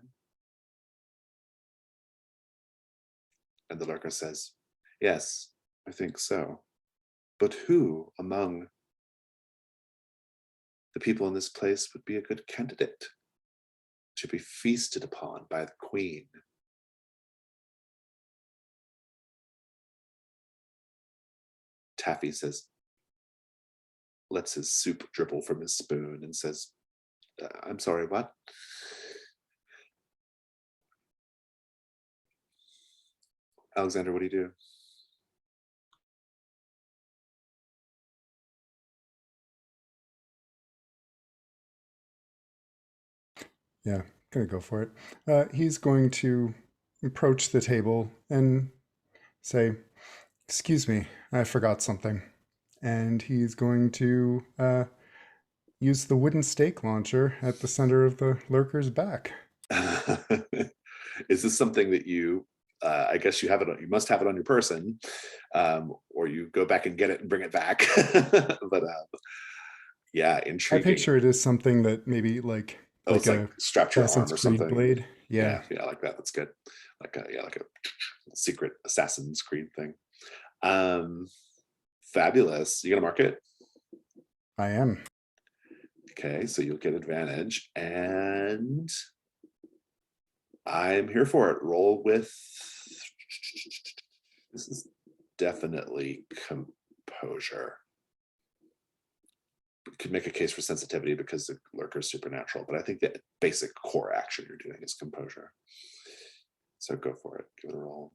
And the lurker says, yes, I think so. But who among the people in this place would be a good candidate to be feasted upon by the queen? Taffy says, lets his soup dribble from his spoon and says, I'm sorry, what? Alexander, what do you do? Yeah, gonna go for it. He's going to approach the table and say, excuse me, I forgot something. And he's going to use the wooden stake launcher at the center of the lurker's back. Is this something that you, I guess you have it on, you must have it on your person, or you go back and get it and bring it back. But yeah, I intriguing. picture it as something that maybe like it's a like strapped to your arm or Assassin's Creed something. blade. Yeah. Yeah, like that. That's good. Like a secret Assassin's Creed thing. Fabulous. You gonna mark it? I am. Okay, so you'll get advantage, and I'm here for it. Roll with. This is definitely composure. You could make a case for sensitivity because the lurker is supernatural, but I think the basic core action you're doing is composure. So go for it. Give it a roll.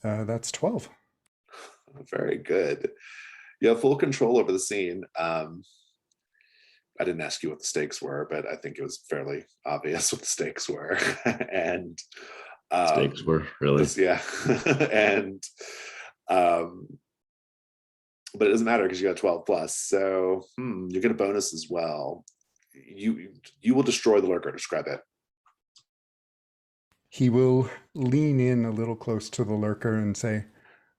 That's 12. Very good. You have full control over the scene. I didn't ask you what the stakes were, but I think it was fairly obvious what the stakes were. And Stakes were really, yeah. And but it doesn't matter because you got 12 plus. So you get a bonus as well. You will destroy the lurker. Describe it. He will lean in a little close to the lurker and say,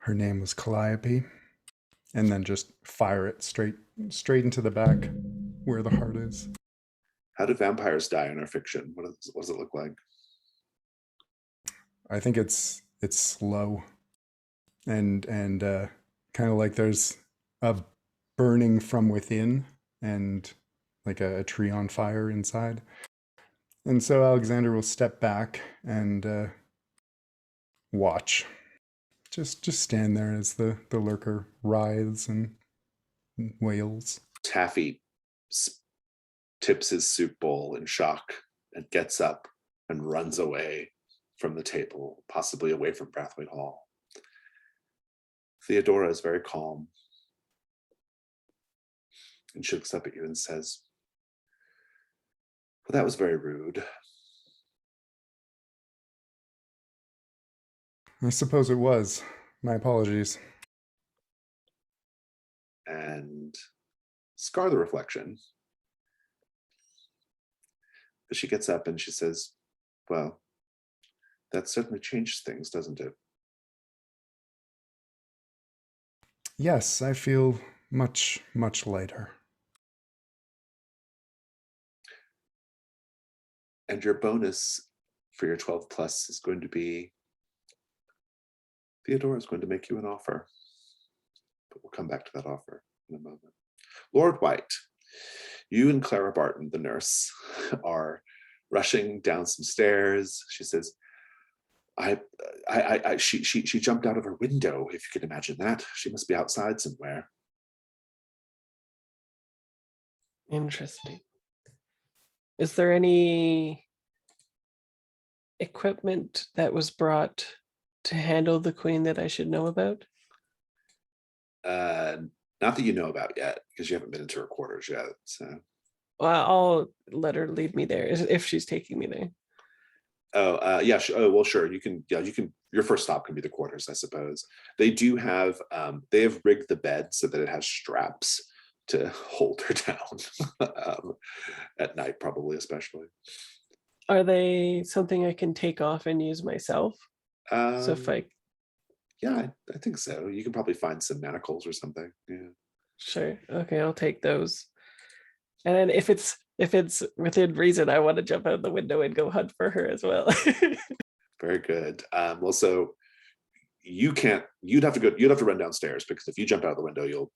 her name was Calliope, and then just fire it straight into the back where the heart is. How do vampires die in our fiction? What does it look like? I think it's slow and kind of like there's a burning from within and like a tree on fire inside. And so Alexander will step back and watch. Just stand there as the lurker writhes and wails. Taffy tips his soup bowl in shock and gets up and runs away from the table, possibly away from Brathwaite Hall. Theodora is very calm. And she looks up at you and says, well, that was very rude. I suppose it was. My apologies. And scar the reflection. But she gets up and she says, well, that certainly changes things, doesn't it? Yes, I feel much, much lighter. And your bonus for your 12 plus is going to be Theodora is going to make you an offer, but we'll come back to that offer in a moment. Lord White, you and Clara Barton, the nurse, are rushing down some stairs. She says, she jumped out of her window, if you can imagine that. She must be outside somewhere. Interesting. Is there any equipment that was brought to handle the queen that I should know about? Not that you know about yet, because you haven't been into her quarters yet. So, Well, I'll let her lead me there if she's taking me there. yeah. Well, sure. You can. Yeah, you can. Your first stop can be the quarters, I suppose. They do have. They have rigged the bed so that it has straps to hold her down at night, probably, especially. Are they something I can take off and use myself? So if I Yeah, I think so. You can probably find some manacles or something. Yeah. Sure. Okay, I'll take those. And then if it's within reason, I want to jump out the window and go hunt for her as well. Very good. Well, so you'd have to run downstairs, because if you jump out of the window,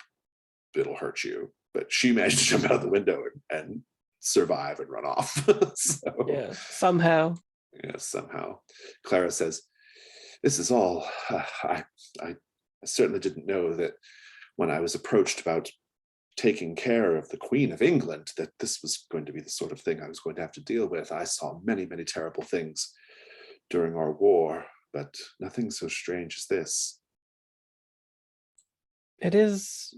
it'll hurt you. But she managed to jump out of the window and survive and run off. So, yeah, somehow. yeah, somehow. Clara says, "This is all. I certainly didn't know that when I was approached about taking care of the Queen of England, that this was going to be the sort of thing I was going to have to deal with. I saw many, many terrible things during our war, but nothing so strange as this." It is,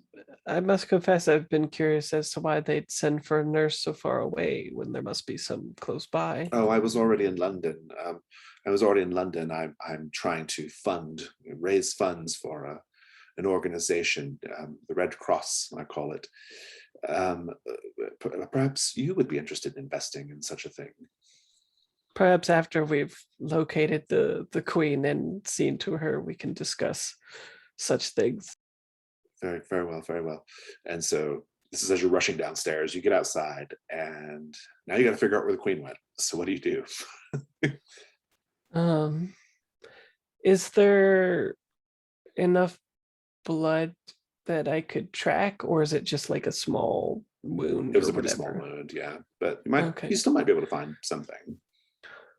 I must confess, I've been curious as to why they'd send for a nurse so far away when there must be some close by. Oh, I was already in London. I'm trying to raise funds for an organization, the Red Cross, I call it. Perhaps you would be interested in investing in such a thing. Perhaps after we've located the queen and seen to her, we can discuss such things. Very, very well, very well. And so this is as you're rushing downstairs, you get outside, and now you got to figure out where the queen went. So what do you do? Is there enough blood that I could track, or is it just like a small wound? It was or a pretty whatever? small wound, yeah. But Okay. you still might be able to find something.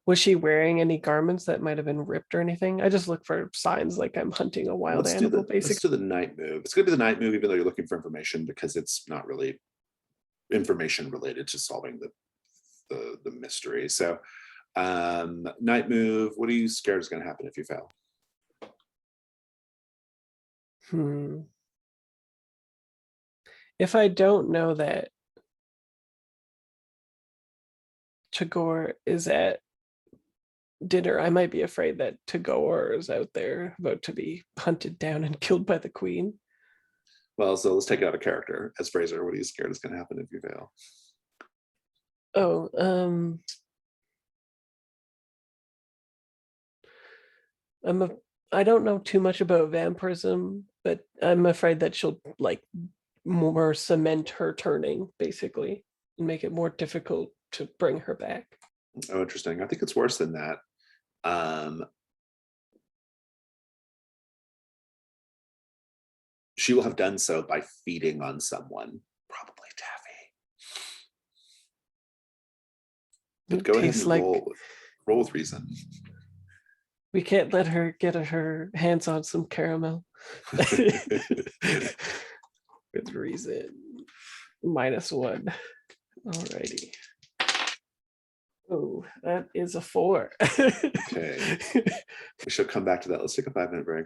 Was she wearing any garments that might have been ripped or anything? I just look for signs like I'm hunting a wild animal, Let's basically. do the night move. It's going to be the night move, even though you're looking for information, because it's not really information related to solving the mystery. So, night move. What are you scared is going to happen if you fail? If I don't know that Tagore is at dinner, I might be afraid that Tagore is out there about to be hunted down and killed by the queen. Well, so let's take it out of character. As Fraser, what are you scared is going to happen if you fail? Oh, I don't know too much about vampirism, but I'm afraid that she'll like more cement her turning, basically, and make it more difficult to bring her back. Oh, interesting. I think it's worse than that. She will have done so by feeding on someone, probably Taffy. But go ahead and roll with reason. We can't let her get her hands on some caramel. With reason. -1. Alrighty. Oh, that is a 4. Okay. We shall come back to that. Let's take a 5-minute break.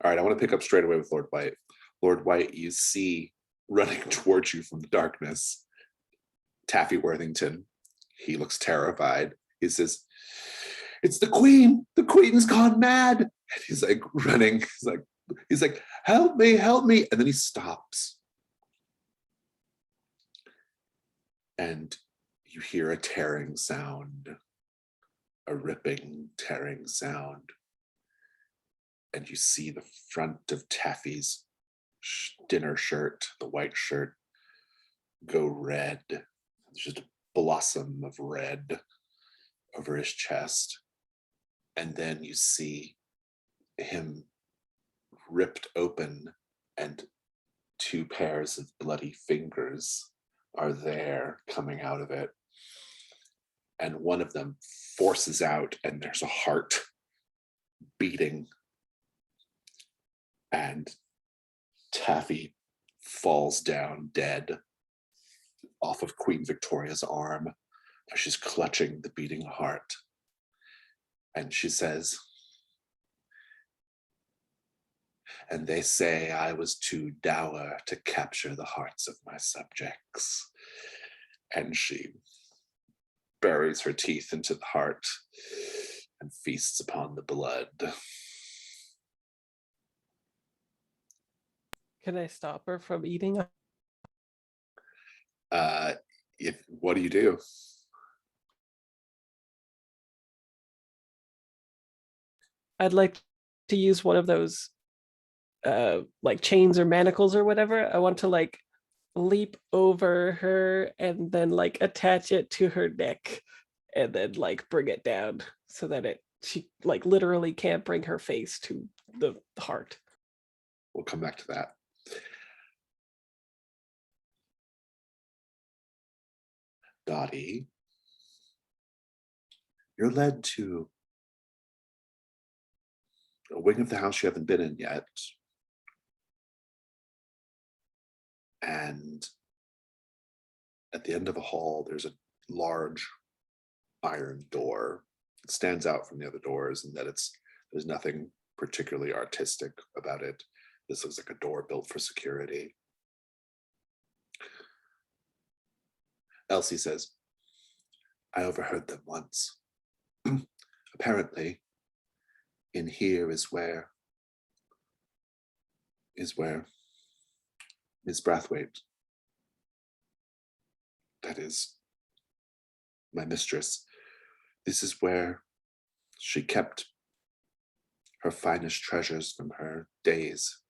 All right, I want to pick up straight away with Lord White. Lord White, you see running towards you from the darkness, Taffy Worthington. He looks terrified. He says, "It's the Queen. The Queen's gone mad." And he's like running. He's like, "Help me, help me." And then he stops. And you hear a tearing sound, a ripping, tearing sound. And you see the front of Taffy's dinner shirt, the white shirt, go red. There's just a blossom of red over his chest. And then you see him ripped open, and 2 pairs of bloody fingers are there coming out of it. And one of them forces out, and there's a heart beating. And Taffy falls down dead off of Queen Victoria's arm as she's clutching the beating heart. And she says, "And they say I was too dour to capture the hearts of my subjects." And she buries her teeth into the heart and feasts upon the blood. Can I stop her from eating? What do you do? I'd like to use one of those like chains or manacles or whatever. I want to like leap over her and then like attach it to her neck and then like bring it down so that she like literally can't bring her face to the heart. We'll come back to that. Dottie, you're led to a wing of the house you haven't been in yet. And at the end of a hall, there's a large iron door. It stands out from the other doors in that there's nothing particularly artistic about it. This looks like a door built for security. Elsie says, "I overheard them once. Apparently, in here is where Miss Brathwaite, that is my mistress, this is where she kept her finest treasures from her days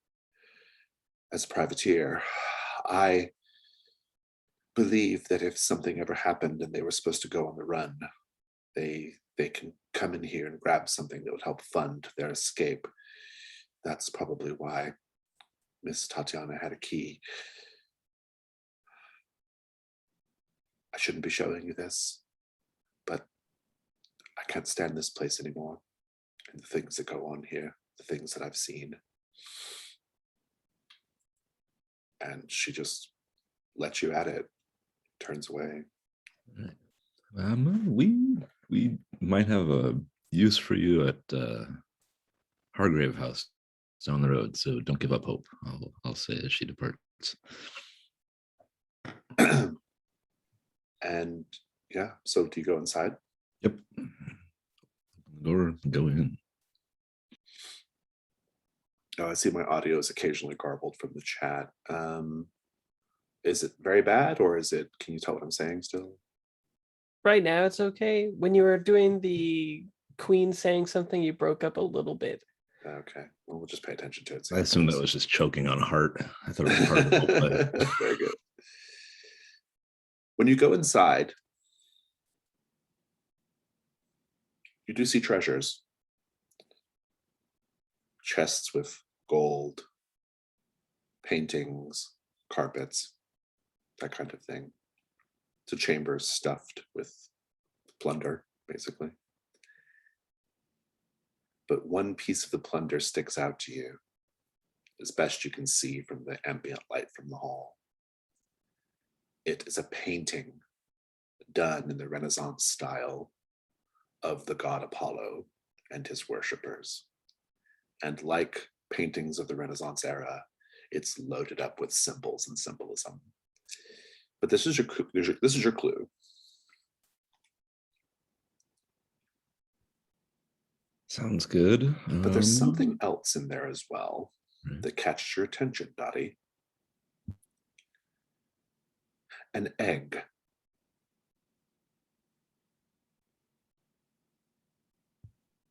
as a privateer. I believe that if something ever happened and they were supposed to go on the run, they can come in here and grab something that would help fund their escape. That's probably why Miss Tatiana had a key. I shouldn't be showing you this, but I can't stand this place anymore. And the things that go on here, the things that I've seen." And she just lets you at it, turns away. We might have a use for you at Hargrave House down the road, so don't give up hope. I'll say as she departs. And yeah, so do you go inside? Yep. Or go in. Oh, I see my audio is occasionally garbled from the chat. Is it very bad, or can you tell what I'm saying still? Right now it's okay. When you were doing the queen saying something, you broke up a little bit. Okay, well, we'll just pay attention to it. I assumed that was just choking on a heart. I thought it was part of the whole play. Very good. When you go inside, you do see treasures. Chests with gold, paintings, carpets, that kind of thing. It's a chamber stuffed with plunder, basically. But one piece of the plunder sticks out to you, as best you can see from the ambient light from the hall. It is a painting done in the Renaissance style of the god Apollo and his worshippers. And like paintings of the Renaissance era, it's loaded up with symbols and symbolism. But this is your clue. Sounds good. But there's something else in there as well right. that catches your attention, Dottie. An egg.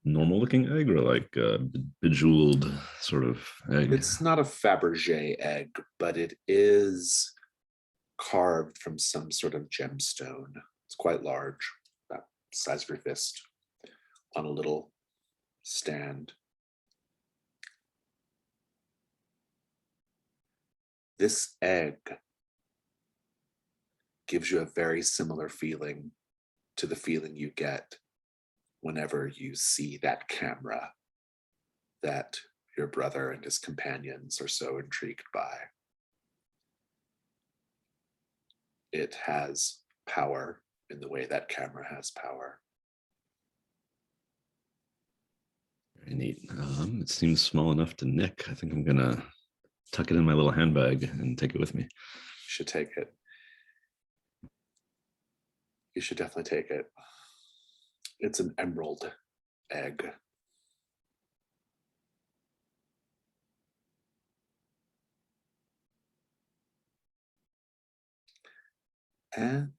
Normal looking egg, or like a bejeweled sort of egg? It's not a Fabergé egg, but it is carved from some sort of gemstone. It's quite large, about size of your fist, on a little stand. This egg gives you a very similar feeling to the feeling you get whenever you see that camera that your brother and his companions are so intrigued by. It has power in the way that camera has power. Very neat. It seems small enough to nick. I think I'm gonna tuck it in my little handbag and take it with me. You should take it. You should definitely take it. It's an emerald egg. And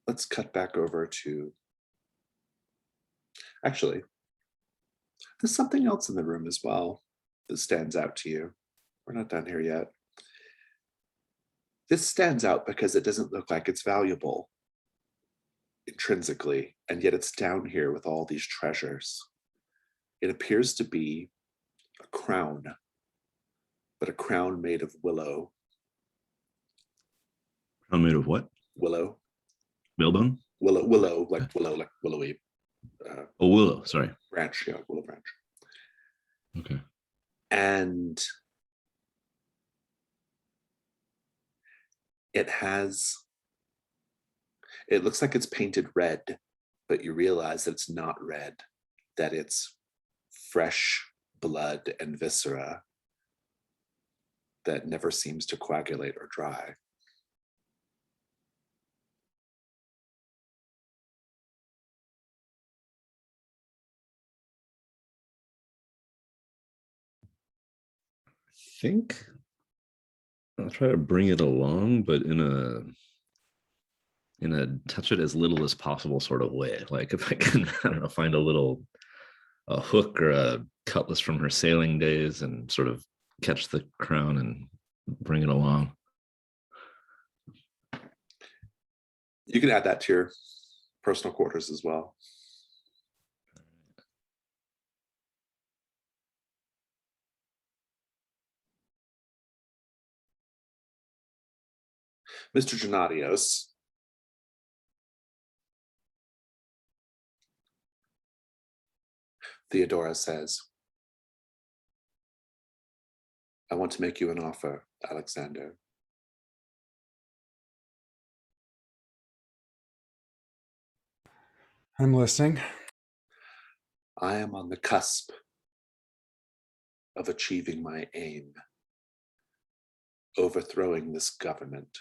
let's cut back over to, actually, there's something else in the room as well that stands out to you. We're not done here yet. This stands out because it doesn't look like it's valuable intrinsically, and yet it's down here with all these treasures. It appears to be a crown, but a crown made of willow. Crown made of what? Willow. Whalebone? Willow, like willowy. Oh, willow. Sorry. Branch, yeah, willow branch. Okay. And it looks like it's painted red, but you realize that it's not red, that it's fresh blood and viscera that never seems to coagulate or dry. I think I'll try to bring it along, but in a touch it as little as possible sort of way. Like if I can, I don't know, find a hook or a cutlass from her sailing days and sort of catch the crown and bring it along. You can add that to your personal quarters as well. Mr. Gennadios, Theodora says, I want to make you an offer, Alexander. I'm listening. I am on the cusp of achieving my aim, overthrowing this government,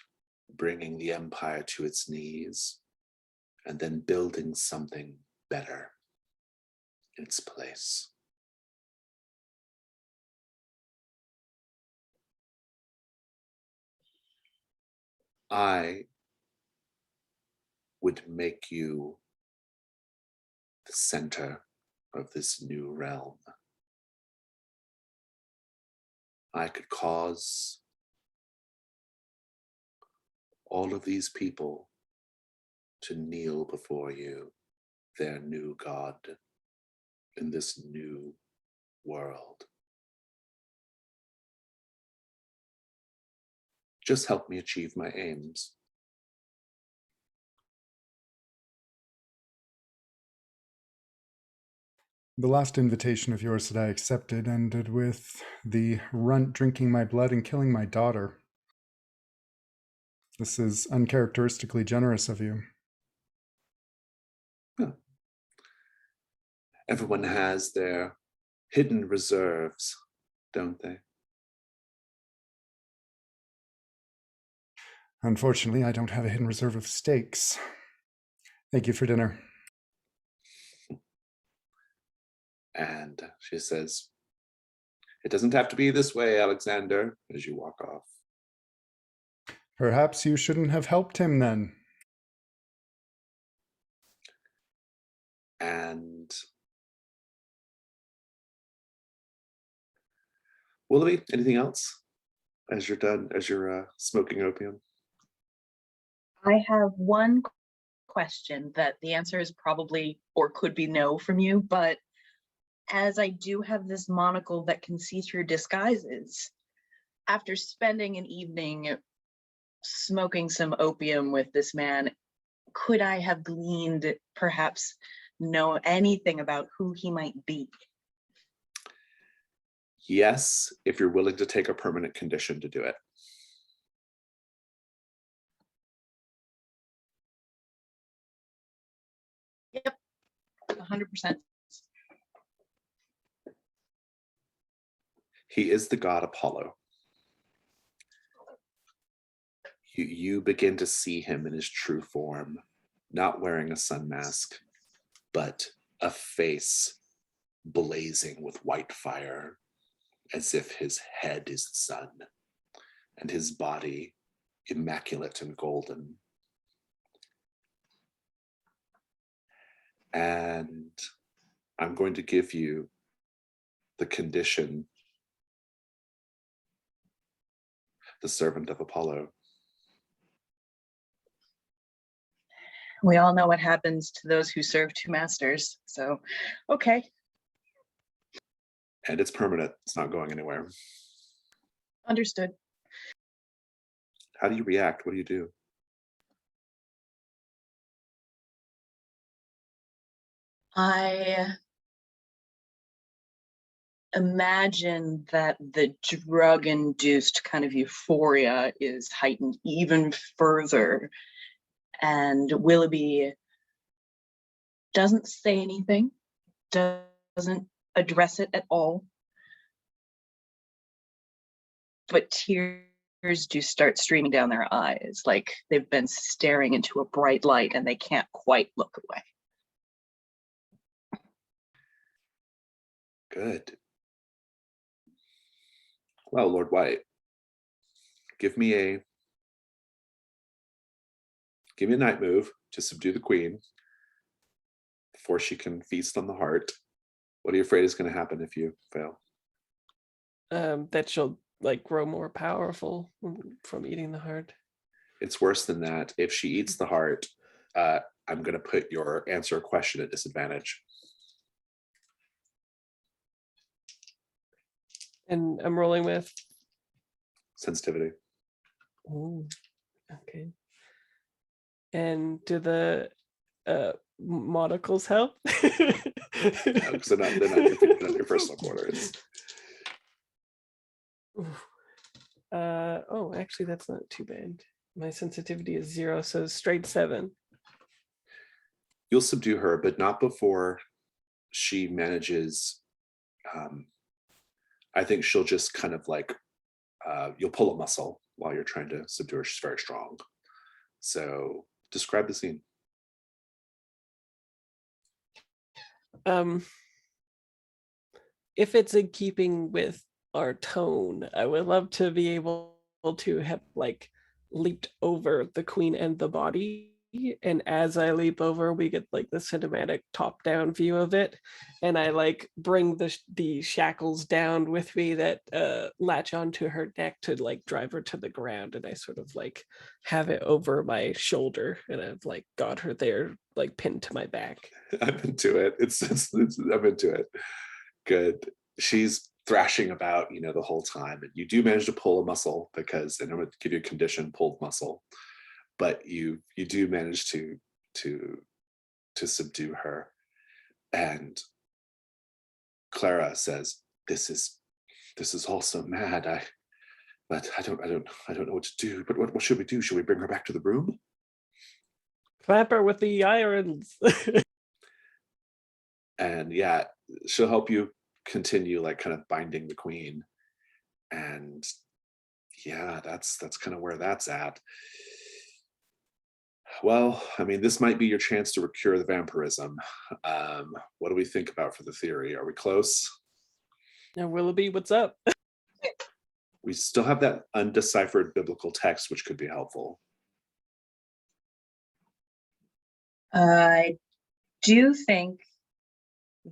bringing the empire to its knees, and then building something better in its place. I would make you the center of this new realm. I could cause all of these people to kneel before you, their new God, in this new world. Just help me achieve my aims. The last invitation of yours that I accepted ended with the runt drinking my blood and killing my daughter. This is uncharacteristically generous of you. Huh. Everyone has their hidden reserves, don't they? Unfortunately, I don't have a hidden reserve of steaks. Thank you for dinner. And she says, it doesn't have to be this way, Alexander, as you walk off. Perhaps you shouldn't have helped him then. And Willoughby, anything else as you're done, as you're smoking opium? I have one question that the answer is probably or could be no from you, but as I do have this monocle that can see through disguises, after spending an evening smoking some opium with this man, could I have gleaned, perhaps know anything about who he might be? Yes, if you're willing to take a permanent condition to do it. Yep, 100%. He is the god Apollo. You begin to see him in his true form, not wearing a sun mask, but a face blazing with white fire, as if his head is the sun, and his body immaculate and golden. And I'm going to give you the condition, the servant of Apollo. We all know what happens to those who serve two masters, so okay. And it's permanent, it's not going anywhere. Understood. How do you react? What do you do? I imagine that the drug-induced kind of euphoria is heightened even further, and Willoughby doesn't say anything, doesn't address it at all, but tears do start streaming down their eyes, like they've been staring into a bright light and they can't quite look away. Good. Well, Lord White, give me a night move to subdue the queen before she can feast on the heart. What are you afraid is going to happen if you fail? That she'll like grow more powerful from eating the heart. It's worse than that. If she eats the heart, I'm going to put your answer question at disadvantage. And I'm rolling with Sensitivity. Ooh, okay. And do the monocles help? Because they're not your personal quarter. Oh, actually, that's not too bad. My sensitivity is 0, so straight 7. You'll subdue her, but not before she manages. I think she'll just kind of like, you'll pull a muscle while you're trying to subdue her. She's very strong. So describe the scene. If it's in keeping with our tone, I would love to be able to have like leaped over the queen and the body, and as I leap over we get like the cinematic top-down view of it, and I like bring the shackles down with me that latch onto her neck to like drive her to the ground, and I sort of like have it over my shoulder, and I've like got her there like pinned to my back. I'm into it. I'm into it. Good. She's thrashing about, the whole time, and you do manage to pull a muscle, because, and I'm going to give you a condition, pulled muscle, but you do manage to subdue her. And Clara says, "This is all so mad. But I don't know what to do. But what should we do? Should we bring her back to the room?" Clap her with the irons. And yeah, she'll help you continue like kind of binding the queen. And yeah, that's kind of where that's at. Well, I mean, this might be your chance to cure the vampirism. What do we think about for the theory? Are we close? Now, Willoughby, what's up? We still have that undeciphered biblical text, which could be helpful. I do think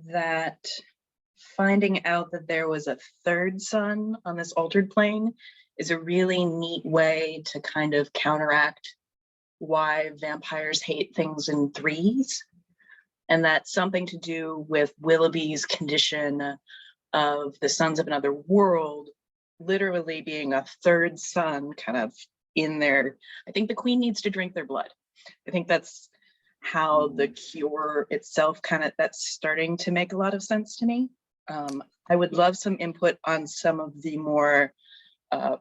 that finding out that there was a third sun on this altered plane is a really neat way to kind of counteract why vampires hate things in threes. And that's something to do with Willoughby's condition of the sons of another world literally being a third son kind of in there. I think the queen needs to drink their blood. I think that's how the cure itself that's starting to make a lot of sense to me. I would love some input on some of the more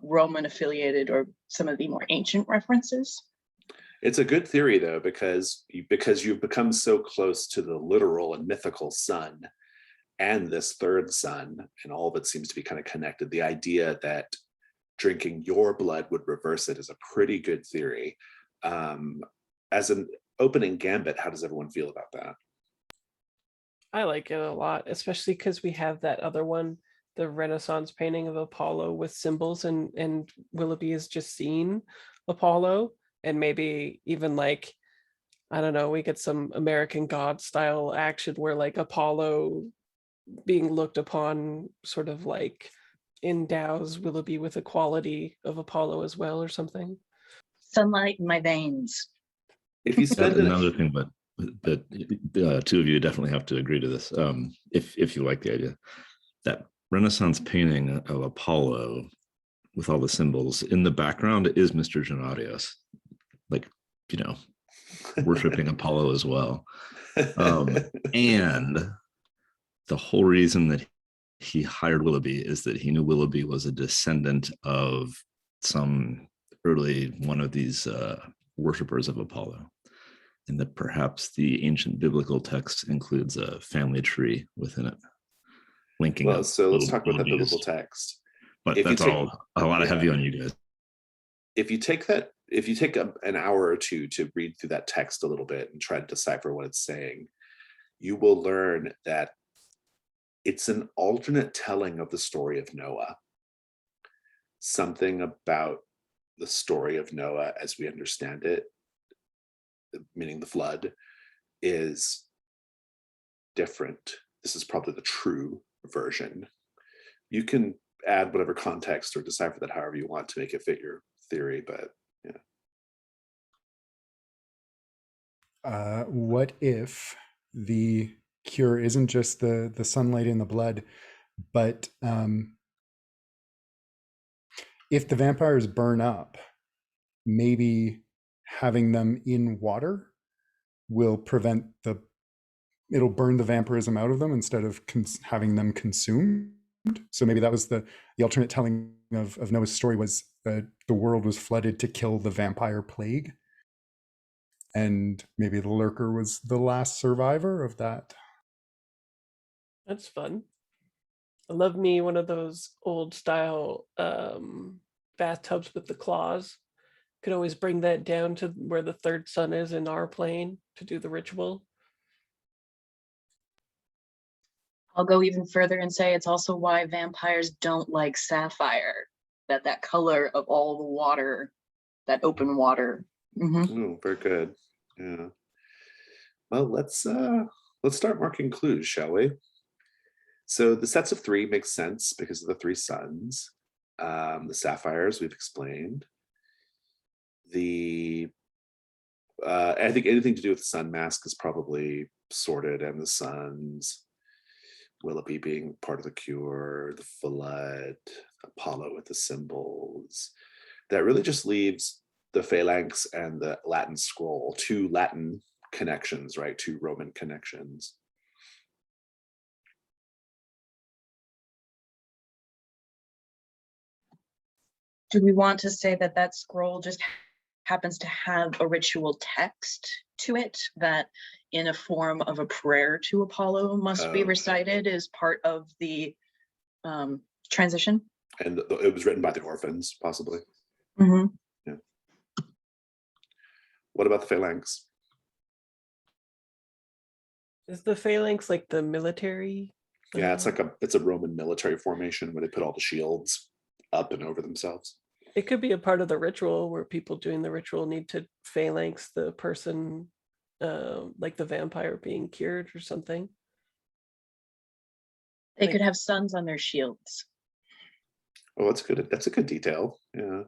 Roman affiliated or some of the more ancient references. It's a good theory though, because you've become so close to the literal and mythical sun and this third son, and all of it seems to be kind of connected. The idea that drinking your blood would reverse it is a pretty good theory. As an opening gambit, how does everyone feel about that? I like it a lot, especially because we have that other one, the Renaissance painting of Apollo with symbols, and Willoughby has just seen Apollo, and maybe even like, I don't know, we get some American God style action where like Apollo being looked upon sort of like endows Willoughby with a quality of Apollo as well or something. Sunlight in my veins. If you spend another thing, but two of you definitely have to agree to this. If you like the idea, that Renaissance painting of Apollo with all the symbols in the background is Mr. Gennadios, like, you know, worshiping Apollo as well. And the whole reason that he hired Willoughby is that he knew Willoughby was a descendant of some early one of these worshippers of Apollo, and that perhaps the ancient biblical text includes a family tree within it, linking well, up. so let's talk about the Willoughby's, biblical text. But If you that's take- all a lot of heavy on you guys. If you take an hour or two to read through that text a little bit and try to decipher what it's saying, you will learn that it's an alternate telling of the story of Noah. Something about the story of Noah as we understand it, meaning the flood, is different. This is probably the true version. You can add whatever context or decipher that however you want to make it fit your theory, but yeah. What if the cure isn't just the sunlight in the blood, but if the vampires burn up, maybe having them in water will prevent it'll burn the vampirism out of them instead of having them consumed. So maybe that was the alternate telling of Noah's story, was that the world was flooded to kill the vampire plague. And maybe the lurker was the last survivor of that. That's fun. I love me one of those old style bathtubs with the claws. Could always bring that down to where the third sun is in our plane to do the ritual. I'll go even further and say it's also why vampires don't like sapphire, that color of all the water, that open water. Mm-hmm. Oh, very good. Yeah. Well, let's start marking clues, shall we? So the sets of three makes sense because of the three suns. The sapphires we've explained. I think anything to do with the sun mask is probably sorted, and the suns, Willoughby being part of the cure, the flood, Apollo with the symbols. That really just leaves the phalanx and the Latin scroll, two Latin connections, right? Two Roman connections. Do we want to say that scroll just happens to have a ritual text to it that in a form of a prayer to Apollo must be recited as part of the transition? And it was written by the orphans, possibly. Mm-hmm. Yeah. What about the phalanx? Is the phalanx like the military? Yeah, it's a Roman military formation where they put all the shields up and over themselves. It could be a part of the ritual where people doing the ritual need to phalanx the person, like the vampire being cured or something. They could have suns on their shields. Oh, that's good. That's a good detail. Yeah.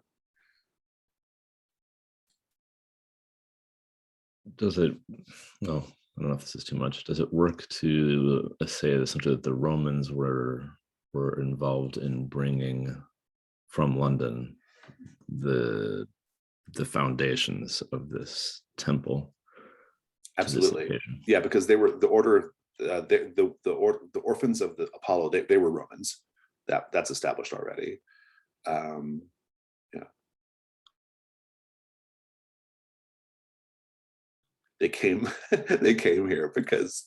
does it, no, I don't know if this is too much. Does it work to say essentially that the Romans were involved in bringing from London the foundations of this temple? Absolutely. Yeah, because they were the order, the orphans of the Apollo, they were Romans. That's established already. Yeah. They came here because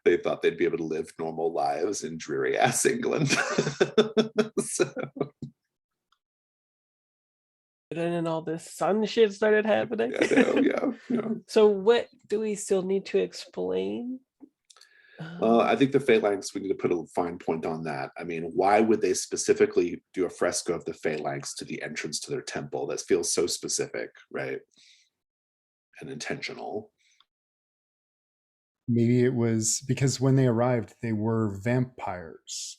they thought they'd be able to live normal lives in dreary ass England. So. And then all this sun shit started happening. I know, yeah. So what do we still need to explain? Well, I think the phalanx, we need to put a fine point on that. I mean, why would they specifically do a fresco of the phalanx to the entrance to their temple? That feels so specific, right? And intentional. Maybe it was because when they arrived, they were vampires.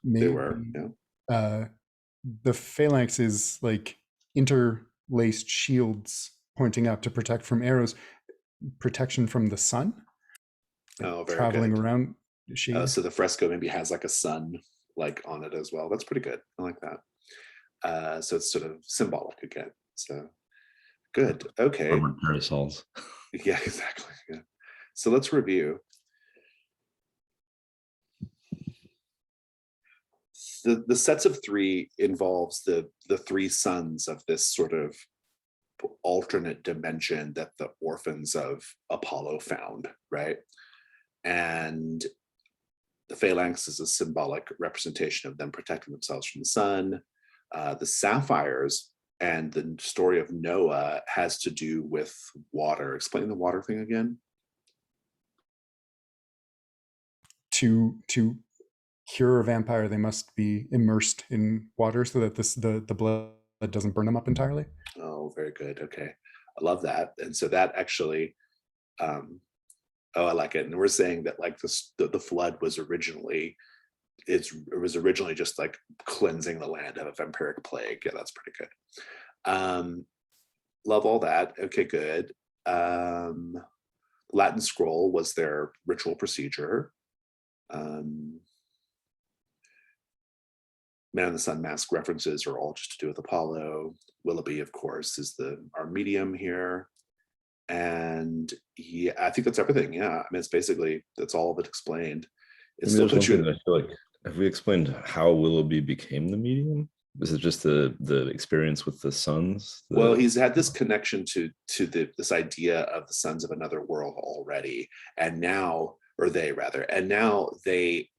Maybe, They were, yeah. The phalanx is like interlaced shields pointing up to protect from arrows, protection from the sun. Oh, very traveling good. around shade. So the fresco maybe has like a sun like on it as well. That's pretty good. I like that. So it's sort of symbolic again. So good. Okay. Parasols. Yeah, exactly. Yeah. So let's review. The sets of three involves the three sons of this sort of alternate dimension that the orphans of Apollo found, right? And the phalanx is a symbolic representation of them protecting themselves from the sun. The sapphires and the story of Noah has to do with water. Explain the water thing again. To cure a vampire, they must be immersed in water so that the blood doesn't burn them up entirely. Oh, very good. Okay, I love that. And so that actually, I like it. And we're saying that like the flood was originally, it was originally just like cleansing the land of a vampiric plague. Yeah, that's pretty good. Love all that. Okay, good. Latin scroll was their ritual procedure. Man in the Sun mask references are all just to do with Apollo. Willoughby, of course, is our medium here. And yeah, I think that's everything. Yeah, I mean, it's basically, that's all of it explained. It's still there's one thing that I feel like, have we explained how Willoughby became the medium? Is it just the experience with the sons? Well, he's had this connection to this idea of the sons of another world already, and now, or they rather, and now they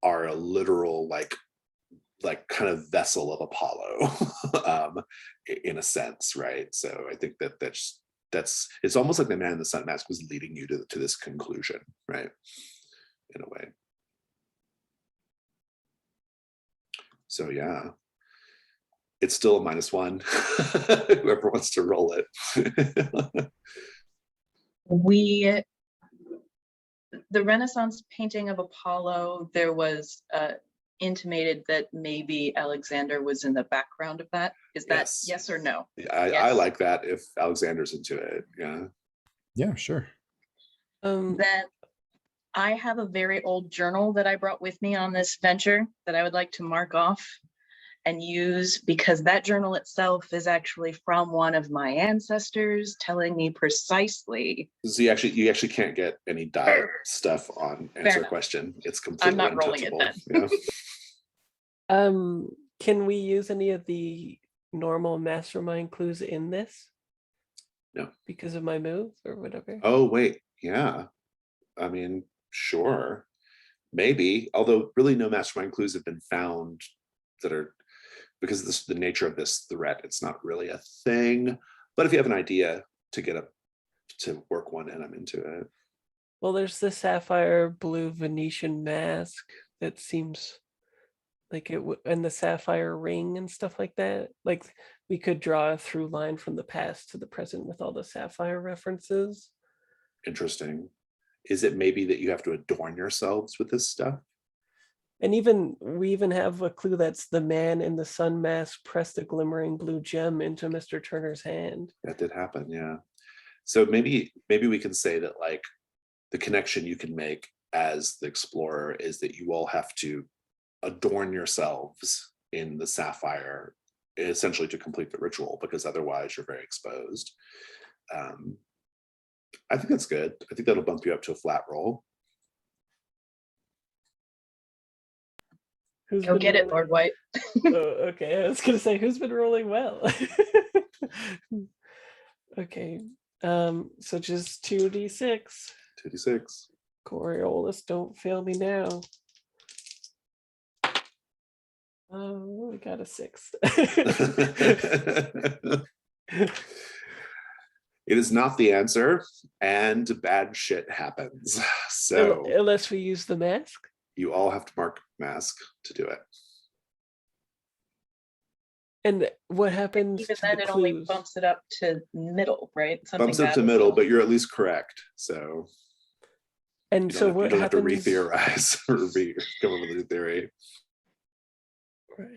are a literal like kind of vessel of Apollo, in a sense, right? So I think that's it's almost like the Man in the Sun mask was leading you to this conclusion, right? In a way. So yeah, it's still a -1. Whoever wants to roll it. The Renaissance painting of Apollo, there was intimated that maybe Alexander was in the background of that. Is that yes or no? I like that if Alexander's into it. Yeah, sure. Then I have a very old journal that I brought with me on this venture that I would like to mark off and use, because that journal itself is actually from one of my ancestors telling me precisely. So you actually can't get any diet stuff on answer a question. It's completely I'm not rolling it then. Yeah. Can we use any of the normal mastermind clues in this? No. Because of my move or whatever? Oh, wait. Yeah. I mean, sure. Maybe. Although really no mastermind clues have been found that are, because of the nature of this threat, it's not really a thing. But if you have an idea to work one in, I'm into it. Well, there's the sapphire blue Venetian mask that seems like it would, and the sapphire ring and stuff like that. Like we could draw a through line from the past to the present with all the sapphire references. Interesting. Is it maybe that you have to adorn yourselves with this stuff? And we even have a clue that's the Man in the Sun mask pressed a glimmering blue gem into Mr. Turner's hand. That did happen, yeah. So maybe we can say that like the connection you can make as the explorer is that you all have to adorn yourselves in the sapphire essentially to complete the ritual, because otherwise you're very exposed. I think that's good. I think that'll bump you up to a flat roll. Who's Go been get it, rolling- Lord White. Oh, okay, I was gonna say who's been rolling well. Okay, so just 2d6. 2d6. Coriolis, don't fail me now. Oh, we got a 6. It is not the answer, and bad shit happens. So Unless we use the mask. you all have to mark mask to do it. And what happens Even to then, the it only clues? bumps it up to middle, right? Bumps up bad to will middle, go. but you're at least correct. So And you so don't, what you don't have to happens? re-theorize or come up with a new theory. Right.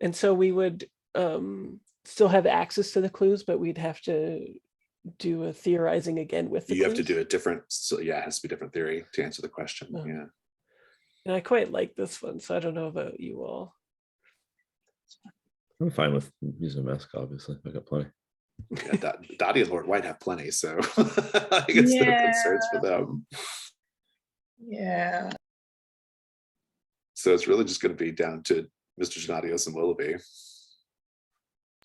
And so we would still have access to the clues, but we'd have to do a theorizing again with the You clues. have to do a different, so yeah, it has to be a different theory to answer the question. Oh. Yeah. And I quite like this one, so I don't know about you all. I'm fine with using a mask, obviously. I got plenty. Yeah, Dottie and Lord White have plenty, so I guess no concerns for them. Yeah. So it's really just going to be down to Mr. Gennadios and Willoughby.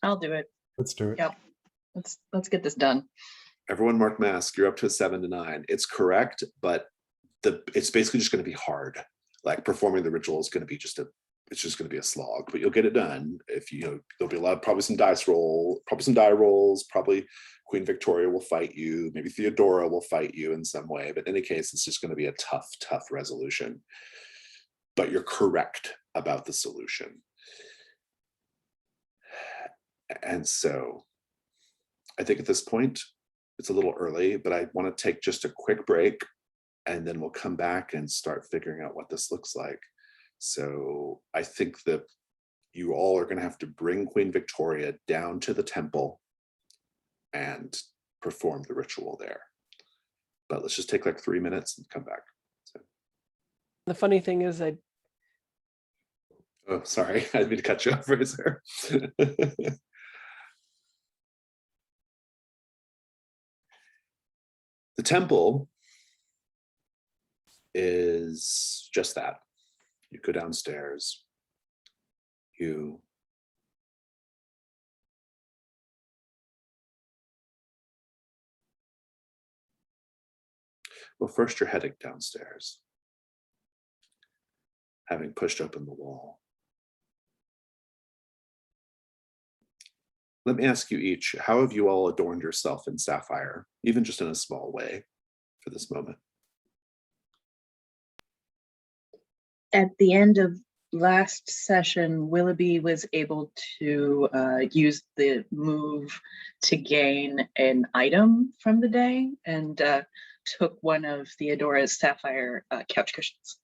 I'll do it. Let's do it. Yep. Let's get this done. Everyone mark mask. You're up to a 7 to 9. It's correct, but it's basically just going to be hard. Like performing the ritual is going to be it's just going to be a slog, but you'll get it done. If there'll be a lot, probably some die rolls, probably Queen Victoria will fight you, maybe Theodora will fight you in some way, but in any case, it's just going to be a tough resolution. But you're correct about the solution. And so I think at this point, it's a little early, but I want to take just a quick break, and then we'll come back and start figuring out what this looks like. So I think that you all are going to have to bring Queen Victoria down to the temple and perform the ritual there. But let's just take like 3 minutes and come back. So. The funny thing is, Oh, sorry. I didn't mean to cut you off, Fraser. The temple is just that. You go downstairs. Well, first you're heading downstairs, having pushed open the wall. Let me ask you each, how have you all adorned yourself in sapphire, even just in a small way, for this moment? At the end of last session, Willoughby was able to use the move to gain an item from the day, and took one of Theodora's sapphire couch cushions.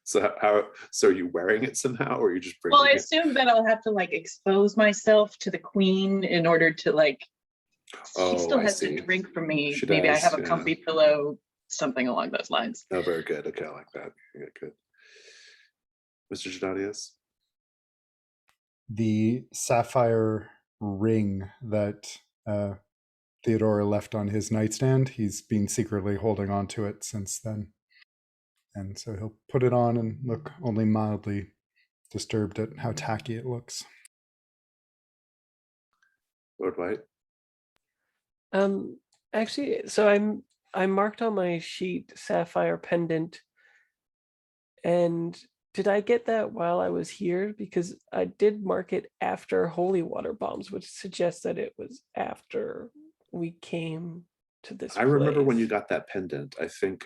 So are you wearing it somehow, or are you just bringing Well, I it? assume that I'll have to like expose myself to the queen in order to like. She still I has see. to drink from me. She Maybe I does, have a yeah. comfy pillow, something along those lines. Oh, very good. Okay, I like that. Yeah, good. Mr. Gennadios? The sapphire ring that Theodora left on his nightstand, he's been secretly holding on to it since then. And so he'll put it on and look only mildly disturbed at how tacky it looks. Lord White? Actually, so I marked on my sheet sapphire pendant, and did I get that while I was here? Because I did mark it after holy water bombs, which suggests that it was after we came to this I remember when place. you got that pendant. I think,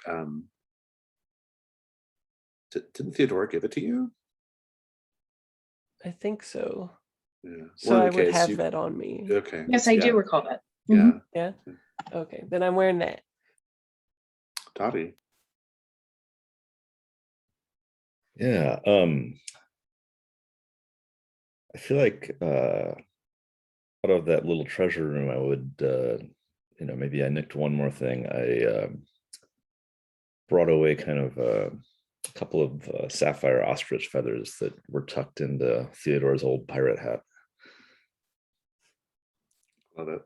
didn't Theodora give it to you? I think so. Yeah. So Well, in I any would case, have that on me. Okay. Yes, I do recall that. Yeah. Mhm. Yeah. Okay, then I'm wearing that. Dottie? Yeah. I feel like out of that little treasure room, I would, maybe I nicked one more thing. I brought away kind of a couple of sapphire ostrich feathers that were tucked into Theodora's old pirate hat. Love it.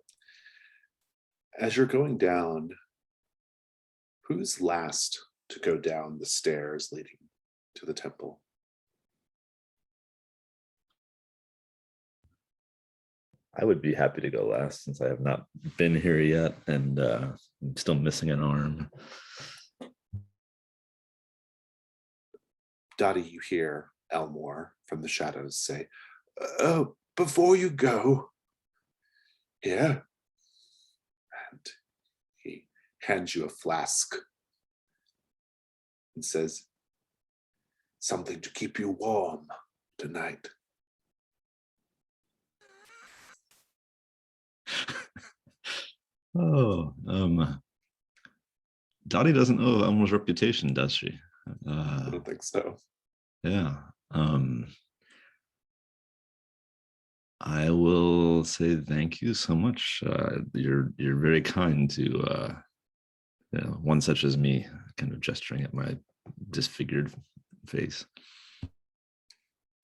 As you're going down, who's last to go down the stairs leading to the temple? I would be happy to go last since I have not been here yet, and I'm still missing an arm. Dottie, you hear Elmore from the shadows say, "Oh, before you go, here." And he hands you a flask and says, "Something to keep you warm tonight." Oh, Dottie doesn't know Elmo's reputation, does she? I don't think so. Yeah. I will say thank you so much. You're very kind to one such as me, kind of gesturing at my disfigured face.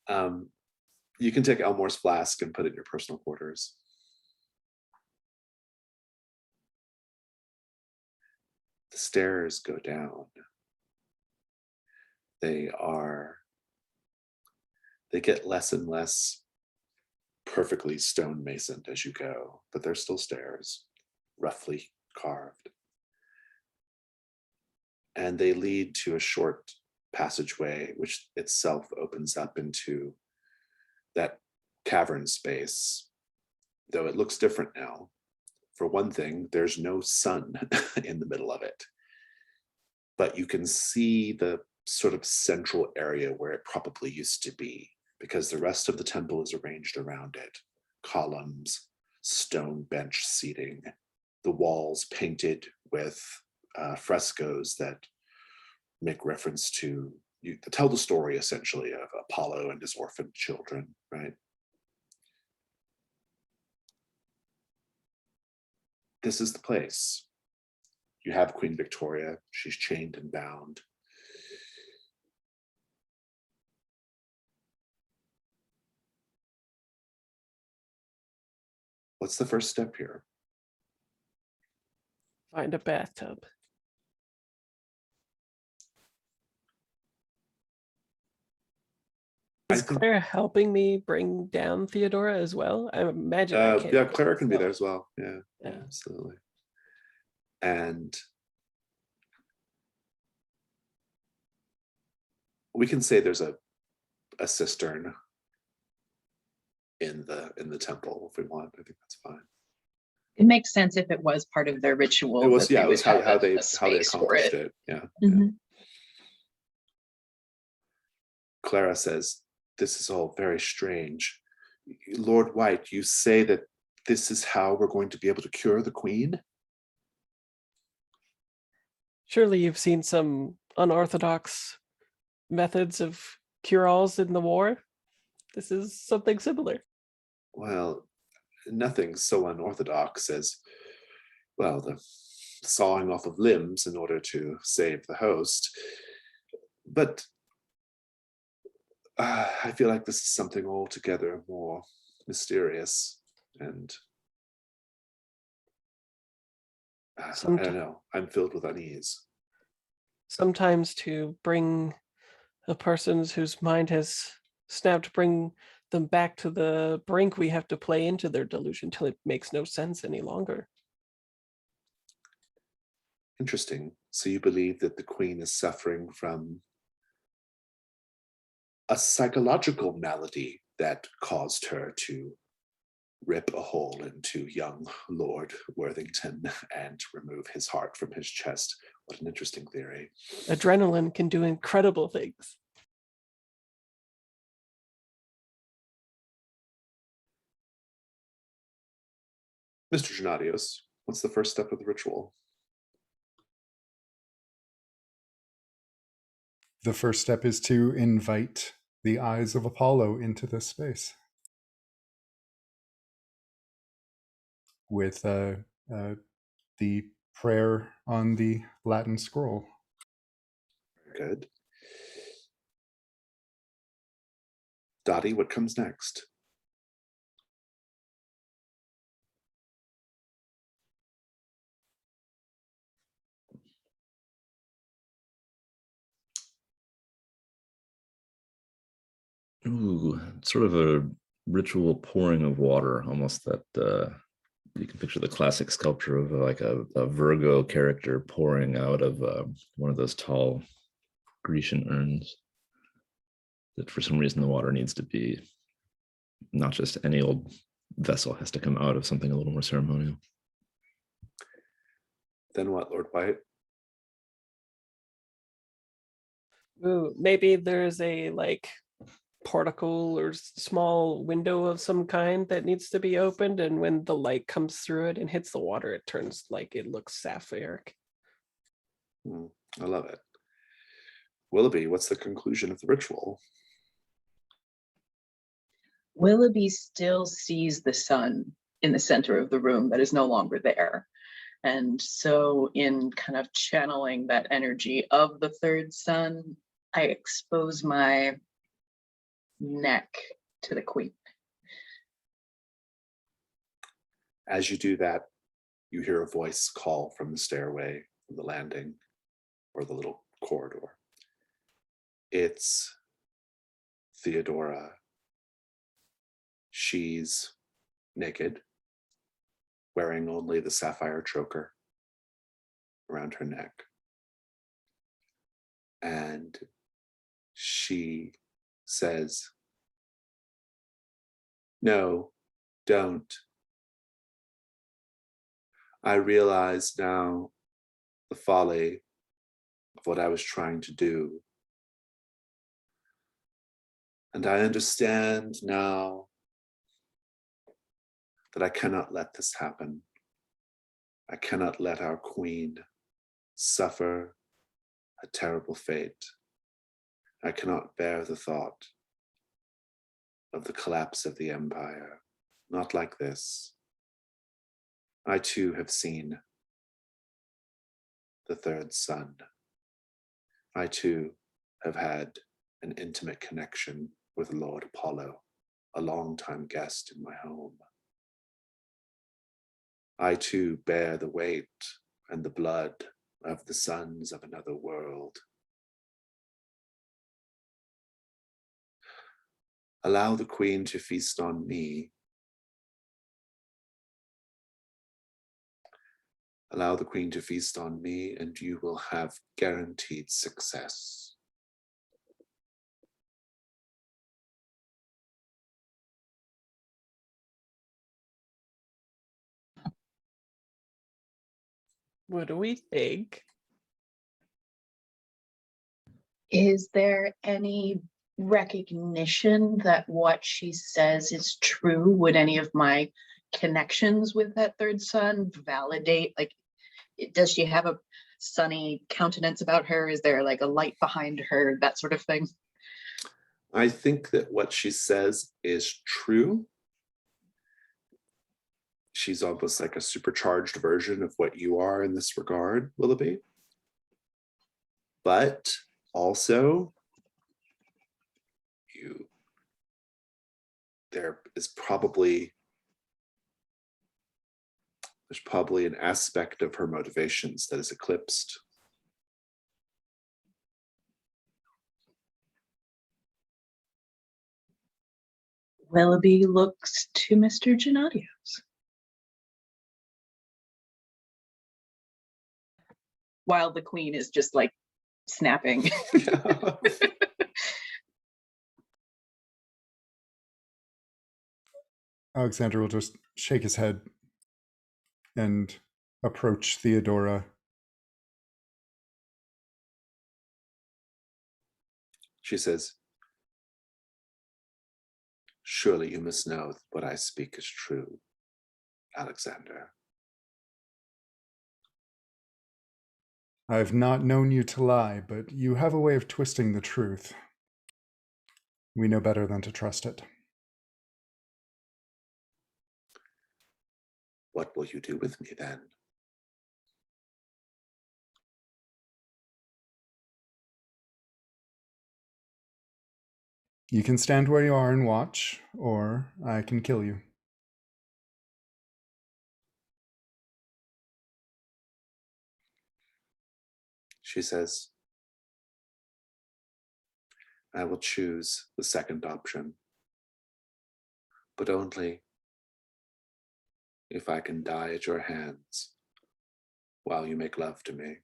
You can take Elmore's flask and put it in your personal quarters. The stairs go down. They get less and less perfectly stonemasoned as you go, but they're still stairs, roughly carved. And they lead to a short passageway, which itself opens up into that cavern space, though it looks different now. For one thing, there's no sun in the middle of it, but you can see the sort of central area where it probably used to be, because the rest of the temple is arranged around it. Columns, stone bench seating, the walls painted with frescoes that make reference to, tell the story essentially of Apollo and his orphaned children, right? This is the place. You have Queen Victoria. She's chained and bound. What's the first step here? Find a bathtub. Is Clara helping me bring down Theodora as well? I imagine I can't. Yeah, Clara can be there as well. Yeah, Yeah. absolutely. And we can say there's a cistern in the temple if we want. I think that's fine. It makes sense if it was part of their ritual. It was, that yeah, they it was would how have they a space for accomplished it. Yeah. Mhm. Clara says, "This is all very strange. Lord White, you say that this is how we're going to be able to cure the queen?" Surely you've seen some unorthodox methods of cure-alls in the war. This is something similar. Well, nothing so unorthodox as, well, the sawing off of limbs in order to save the host. But I feel like this is something altogether more mysterious, and I don't know, I'm filled with unease. Sometimes to bring a person whose mind has snapped, bring them back to the brink, we have to play into their delusion till it makes no sense any longer. Interesting. So you believe that the queen is suffering from a psychological malady that caused her to rip a hole into young Lord Worthington and remove his heart from his chest. What an interesting theory. Adrenaline can do incredible things. Mr. Gennadios, what's the first step of the ritual? The first step is to invite the eyes of Apollo into this space. with the prayer on the Latin scroll. Good. Dottie, what comes next? Ooh, sort of a ritual pouring of water, almost that you can picture the classic sculpture of like a Virgo character pouring out of one of those tall Grecian urns. That for some reason the water needs to be not just any old vessel, has to come out of something a little more ceremonial. Then what, Lord White? Ooh, maybe there's a like portico or small window of some kind that needs to be opened, and when the light comes through it and hits the water, it turns like it looks sapphire. I love it. Willoughby, what's the conclusion of the ritual? Willoughby still sees the sun in the center of the room that is no longer there. And so in kind of channeling that energy of the third sun, I expose my neck to the queen. As you do that, you hear a voice call from the stairway, from the landing, or the little corridor. It's Theodora. She's naked, wearing only the sapphire choker around her neck. And she says, "No, don't. I realize now the folly of what I was trying to do. And I understand now that I cannot let this happen. I cannot let our queen suffer a terrible fate. I cannot bear the thought of the collapse of the empire. Not like this. I too have seen the third sun. I too have had an intimate connection with Lord Apollo, a longtime guest in my home. I too bear the weight and the blood of the sons of another world. Allow the queen to feast on me. Allow the queen to feast on me, and you will have guaranteed success." What do we think? Is there any recognition that what she says is true? Would any of my connections with that third sun validate? Like, does she have a sunny countenance about her? Is there like a light behind her? That sort of thing. I think that what she says is true. She's almost like a supercharged version of what you are in this regard, Willoughby. But also, there's probably an aspect of her motivations that is eclipsed. Willoughby looks to Mr. Gennadios. While the queen is just like snapping. Alexander will just shake his head and approach Theodora. She says, "Surely you must know that what I speak is true, Alexander." I've not known you to lie, but you have a way of twisting the truth. We know better than to trust it. What will you do with me then? You can stand where you are and watch, or I can kill you. She says, I will choose the second option, but only if I can die at your hands while you make love to me.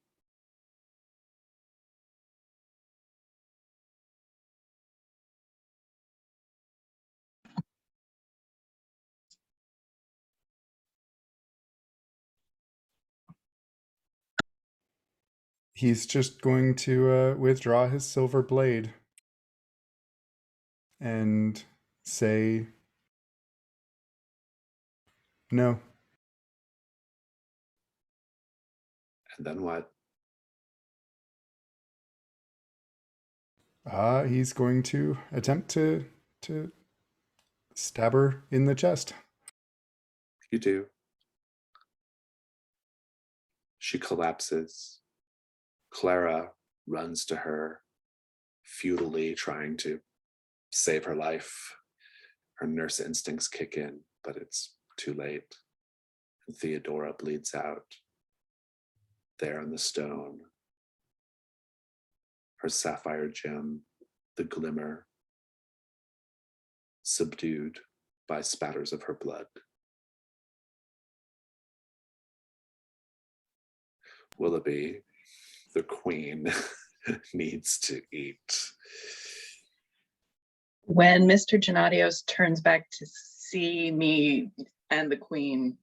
He's just going to withdraw his silver blade and say no. And then what? He's going to attempt to stab her in the chest. You do. She collapses. Clara runs to her, futilely trying to save her life. Her nurse instincts kick in, but it's too late. And Theodora bleeds out there on the stone. Her sapphire gem, the glimmer, subdued by spatters of her blood. Willoughby, the queen, needs to eat. When Mr. Gennadios turns back to see me and the queen,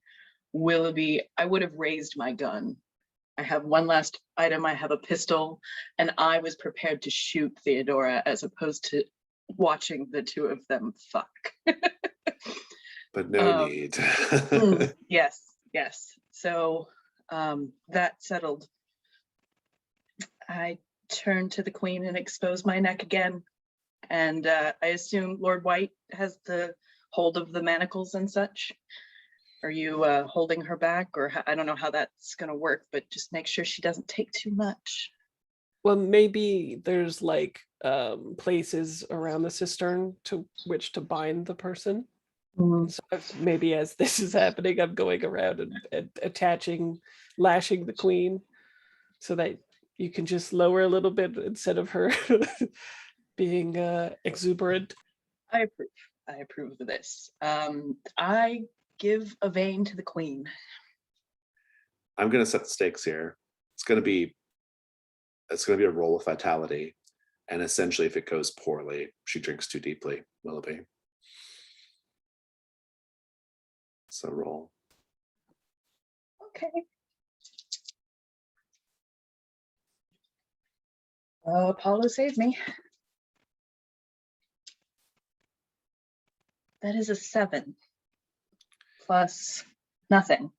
Willoughby, I would have raised my gun. I have one last item. I have a pistol, and I was prepared to shoot Theodora as opposed to watching the two of them fuck. But no need. Yes. So that settled. I turn to the queen and expose my neck again. And I assume Lord White has the hold of the manacles and such. Are you holding her back, or I don't know how that's going to work, but just make sure she doesn't take too much. Well, maybe there's like places around the cistern to which to bind the person. So maybe as this is happening, I'm going around and attaching, lashing the queen so that you can just lower a little bit instead of her being exuberant. I approve of this. I give a vein to the queen. I'm going to set the stakes here. It's going to be a roll of fatality, and essentially, if it goes poorly, she drinks too deeply. Willoughby. So roll. Okay. Apollo saved me. That is a 7 plus nothing.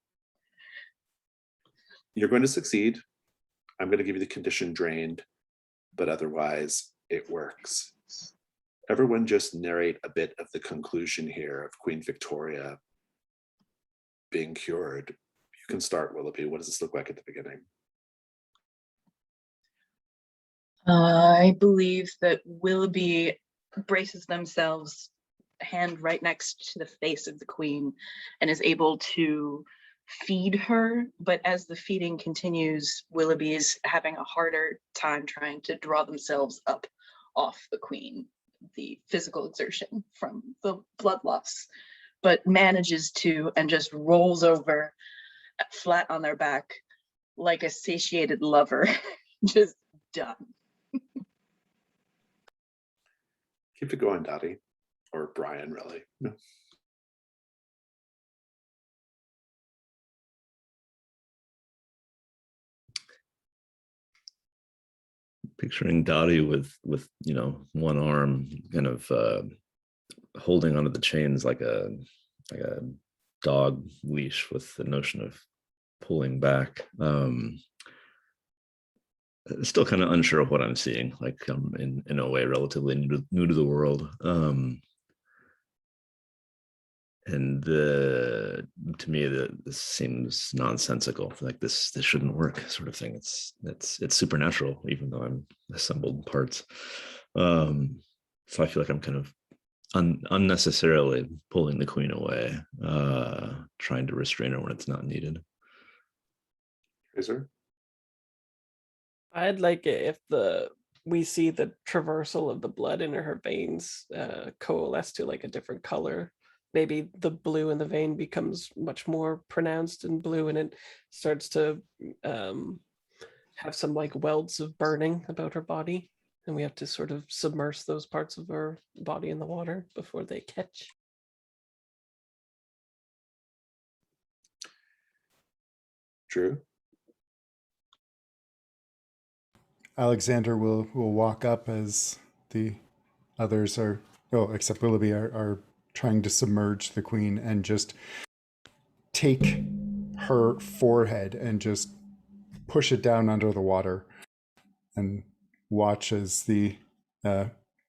You're going to succeed. I'm going to give you the condition drained, but otherwise it works. Everyone just narrate a bit of the conclusion here of Queen Victoria being cured. You can start, Willoughby. What does this look like at the beginning? I believe that Willoughby braces themselves, hand right next to the face of the queen, and is able to feed her. But as the feeding continues, Willoughby is having a harder time trying to draw themselves up off the queen, the physical exertion from the blood loss, but manages to, and just rolls over flat on their back like a satiated lover. Just done. Keep it going, Dottie. Or Brian, really. No. Picturing Dottie with one arm kind of holding onto the chains like a dog leash with the notion of pulling back. Still kind of unsure of what I'm seeing. Like I'm in a way relatively new to the world. and to me this seems nonsensical, like this shouldn't work, sort of thing. It's supernatural, even though I'm assembled parts. So I feel like I'm kind of unnecessarily pulling the queen away, trying to restrain her when it's not needed. Fraser? I'd like it if we see the traversal of the blood in her veins coalesce to like a different color. Maybe the blue in the vein becomes much more pronounced in blue, and it starts to have some like welds of burning about her body, and we have to sort of submerge those parts of her body in the water before they catch. Drew? Alexander will walk up as the others are, oh, except Willoughby, are trying to submerge the queen, and just take her forehead and just push it down under the water, and watch as we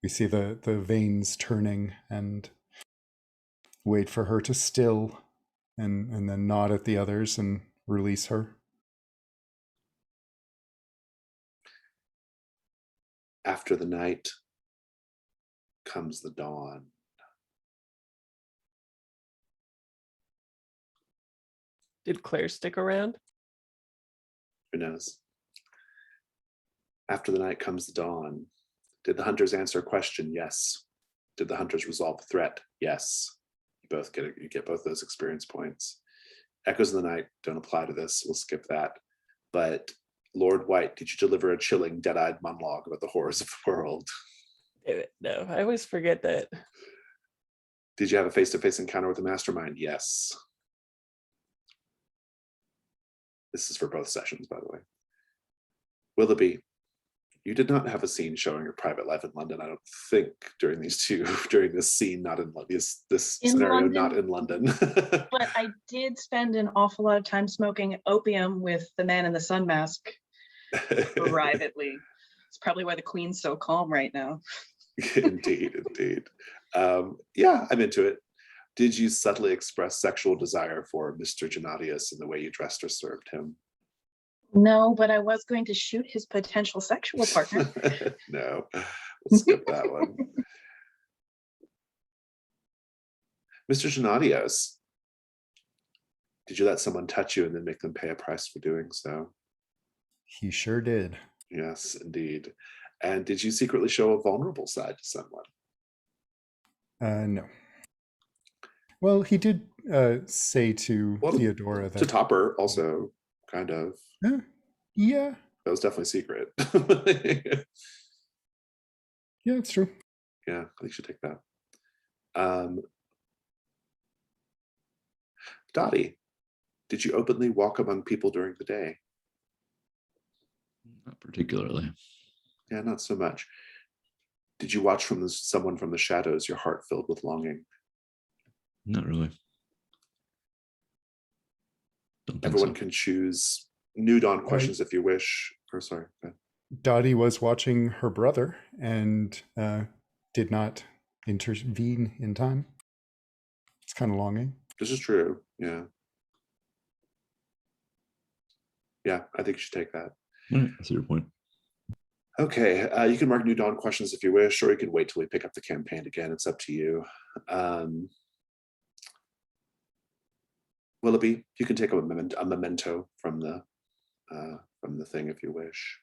see the veins turning, and wait for her to still, and then nod at the others and release her. After the night comes the dawn. Did Claire stick around? Who knows? After the night comes the dawn. Did the hunters answer a question? Yes. Did the hunters resolve a threat? Yes. You get both those experience points. Echoes of the night don't apply to this. We'll skip that. But Lord White, did you deliver a chilling, dead-eyed monologue about the horrors of the world? No, I always forget that. Did you have a face-to-face encounter with the mastermind? Yes. This is for both sessions, by the way. Willoughby, you did not have a scene showing your private life in London, I don't think, during this scene, not in this In scenario, London, not in London. but I did spend an awful lot of time smoking opium with the man in the sun mask privately. It's probably why the queen's so calm right now. Indeed. Yeah, I'm into it. Did you subtly express sexual desire for Mr. Gennadius in the way you dressed or served him? No, but I was going to shoot his potential sexual partner. No, we'll skip that one. Mr. Gennadius, did you let someone touch you and then make them pay a price for doing so? He sure did. Yes, indeed. And did you secretly show a vulnerable side to someone? No. Well, he did say to Theodora that... To Topper, also, kind of. Yeah. That was definitely secret. Yeah, it's true. Yeah, I think you should take that. Dottie, did you openly walk among people during the day? Not particularly. Yeah, not so much. Did you watch from someone from the shadows, your heart filled with longing? Not really. Don't think Everyone so. can choose nude on questions if you wish. Or sorry. Go ahead. Dottie was watching her brother and did not intervene in time. It's kind of longing. This is true. Yeah. Yeah, I think you should take that. All right, that's your point. Okay, you can mark new dawn questions if you wish, or you can wait till we pick up the campaign again. It's up to you. Willoughby, you can take a memento from the thing if you wish.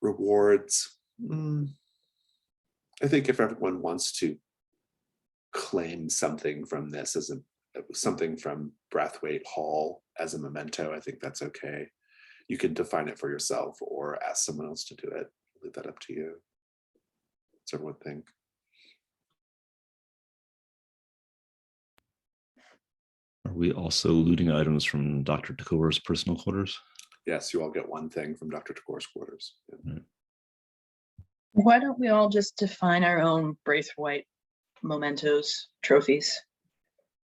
Rewards. I think if everyone wants to claim something from this as something from Brathwaite Hall as a memento, I think that's okay. You can define it for yourself or ask someone else to do it. Leave that up to you. What's everyone think? Are we also looting items from Dr. Takor's personal quarters? Yes, you all get one thing from Dr. Takor's quarters. Yeah. Right. Why don't we all just define our own Brathwaite mementos, trophies?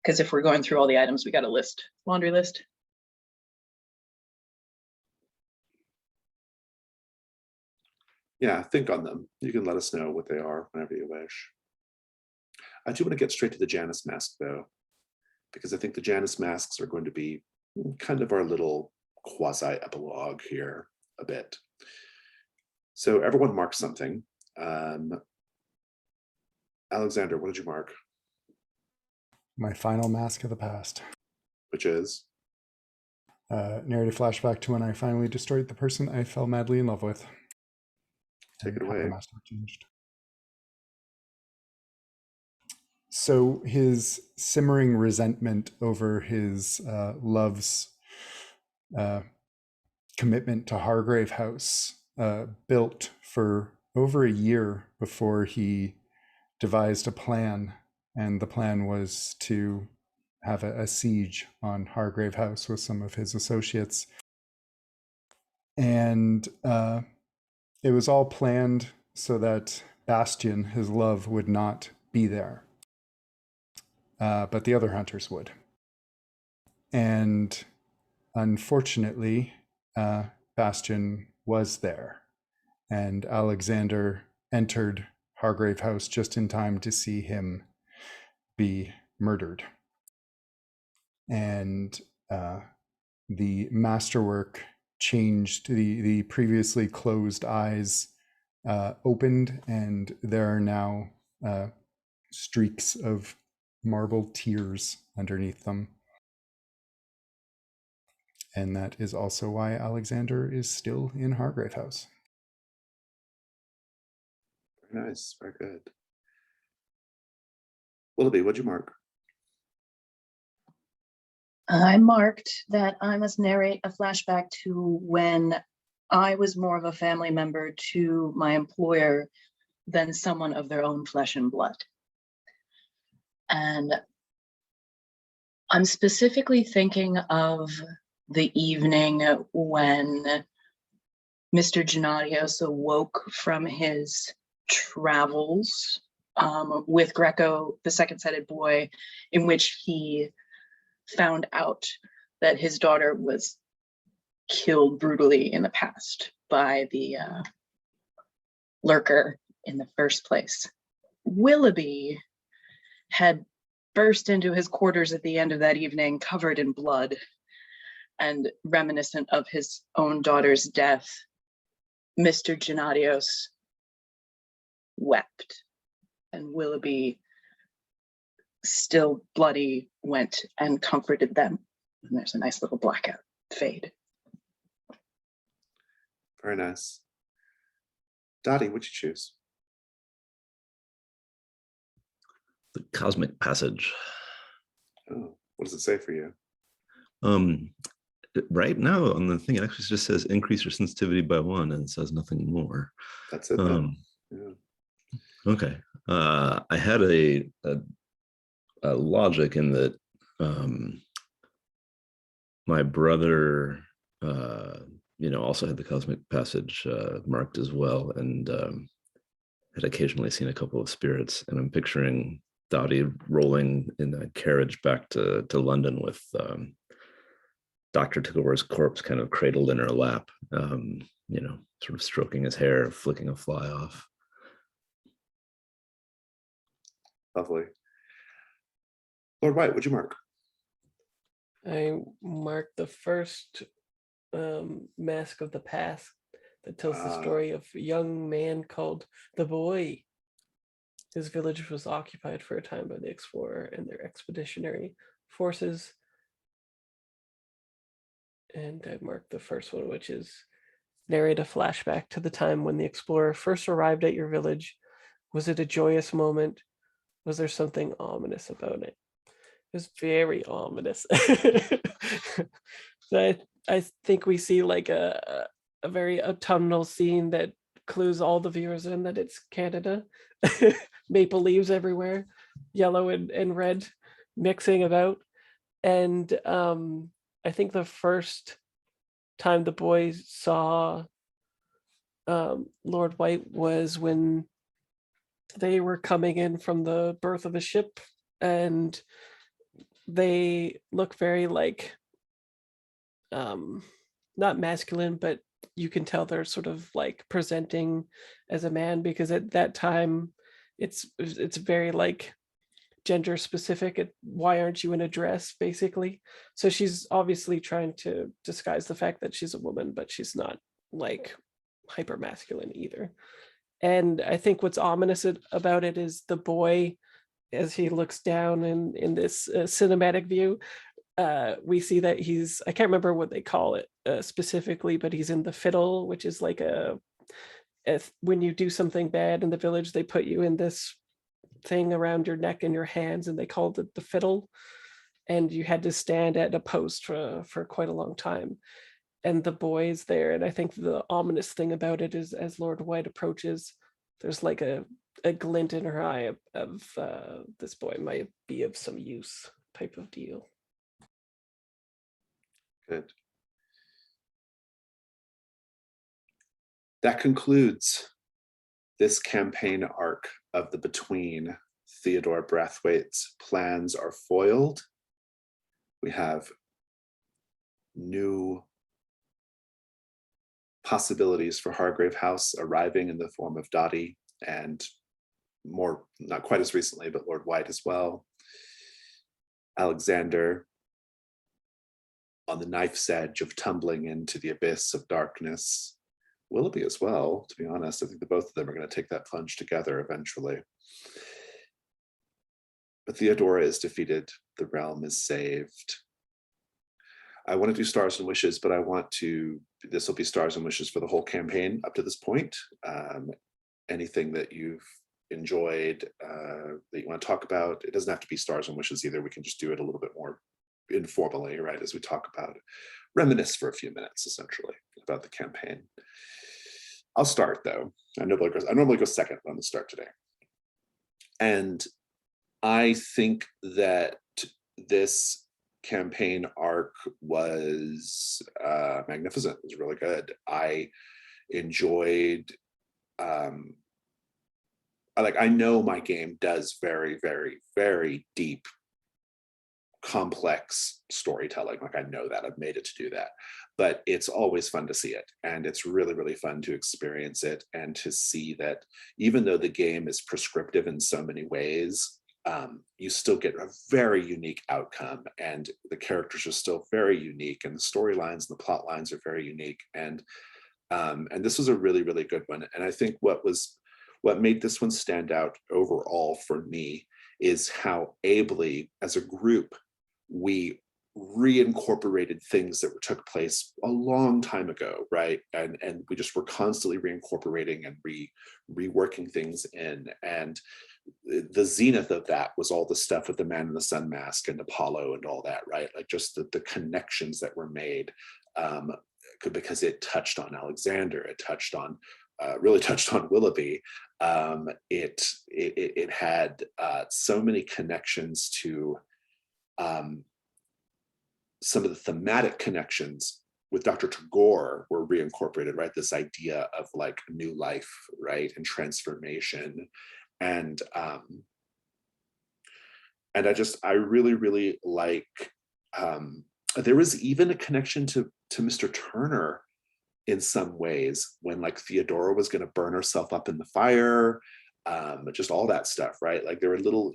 Because if we're going through all the items, we got a list, laundry list. Yeah, think on them. You can let us know what they are whenever you wish. I do want to get straight to the Janus mask, though, because I think the Janus masks are going to be kind of our little quasi-epilogue here a bit. So everyone mark something. Alexander, what did you mark? My final mask of the past. Which is? Narrative flashback to when I finally destroyed the person I fell madly in love with. Take it How the away. mask changed. So his simmering resentment over his love's commitment to Hargrave House built for over a year before he devised a plan, and the plan was to have a siege on Hargrave House with some of his associates. And it was all planned so that Bastian, his love, would not be there. But the other hunters would. And unfortunately, Bastian was there. And Alexander entered Hargrave House just in time to see him be murdered. And the masterwork changed. The previously closed eyes opened, and there are now streaks of marble tears underneath them. And that is also why Alexander is still in Hargrave House. Very nice, very good. Willoughby, what'd you mark? I marked that I must narrate a flashback to when I was more of a family member to my employer than someone of their own flesh and blood. And I'm specifically thinking of the evening when Mr. Gennadios awoke from his travels with Greco, the second-sighted boy, in which he found out that his daughter was killed brutally in the past by the lurker in the first place. Willoughby had burst into his quarters at the end of that evening, covered in blood and reminiscent of his own daughter's death. Mr. Gennadios wept, and Willoughby, still bloody, went and comforted them. And there's a nice little blackout fade. Very nice. Dottie, what'd you choose? The Cosmic Passage. Oh, what does it say for you? Right now on the thing, it actually just says increase your sensitivity by 1, and it says nothing more. That's it then. Yeah. Okay. I had a logic in that my brother, also had the Cosmic Passage marked as well, and had occasionally seen a couple of spirits. And I'm picturing Dottie rolling in a carriage back to London with Dr. Tickleware's corpse kind of cradled in her lap, sort of stroking his hair, flicking a fly off. Lovely. Lord White, what'd you mark? I marked the first Mask of the Past that tells the story of a young man called the Boy. His village was occupied for a time by the explorer and their expeditionary forces. And I marked the first one, which is narrate a flashback to the time when the explorer first arrived at your village. Was it a joyous moment? Was there something ominous about it? It was very ominous. So I think we see like a very autumnal scene that clues all the viewers in that it's Canada. Maple leaves everywhere, yellow and red mixing about. And I think the first time the boys saw Lord White was when they were coming in from the berth of a ship, and they look very like not masculine, but you can tell they're sort of like presenting as a man, because at that time it's very like gender specific. Why aren't you in a dress, basically? So she's obviously trying to disguise the fact that she's a woman, but she's not like hyper masculine either. And I think what's ominous about it is the boy, as he looks down in this cinematic view, we see that I can't remember what they call it specifically, but he's in the fiddle, which is like when you do something bad in the village, they put you in this thing around your neck and your hands, and they called it the fiddle. And you had to stand at a post for quite a long time. And the boy is there. And I think the ominous thing about it is, as Lord White approaches, there's like a glint in her eye of this boy might be of some use type of deal. Good. That concludes this campaign arc of the Between. Theodora Brathwaite's plans are foiled. We have new possibilities for Hargrave House arriving in the form of Dottie, and more, not quite as recently, but Lord White as well. Alexander on the knife's edge of tumbling into the abyss of darkness. Willoughby as well, to be honest. I think the both of them are going to take that plunge together eventually. But Theodora is defeated. The realm is saved. I want to do Stars and Wishes, but this will be Stars and Wishes for the whole campaign up to this point. Anything that you've enjoyed that you want to talk about, it doesn't have to be Stars and Wishes either. We can just do it a little bit more informally, right, as we talk about it. Reminisce for a few minutes, essentially, about the campaign. I'll start, though. I normally go second on the start today. And I think that this campaign arc was magnificent. It was really good. I enjoyed, I know my game does very, very, very deep, complex storytelling. Like, I know that, I've made it to do that, but it's always fun to see it. And it's really, really fun to experience it and to see that even though the game is prescriptive in so many ways, you still get a very unique outcome, and the characters are still very unique, and the storylines and the plot lines are very unique. And this was a really, really good one. And I think what made this one stand out overall for me is how ably, as a group, we reincorporated things that took place a long time ago, right? And we just were constantly reincorporating and reworking things in. And the zenith of that was all the stuff with the Man in the Sun Mask and Apollo and all that, right? Like, just the connections that were made, because it touched on Alexander, it touched on really touched on Willoughby. It had so many connections to some of the thematic connections with Dr. Tagore were reincorporated, right? This idea of like new life, right? And transformation. And I really, really like, there was even a connection to Mr. Turner in some ways, when like Theodora was going to burn herself up in the fire, just all that stuff, right? Like, there were little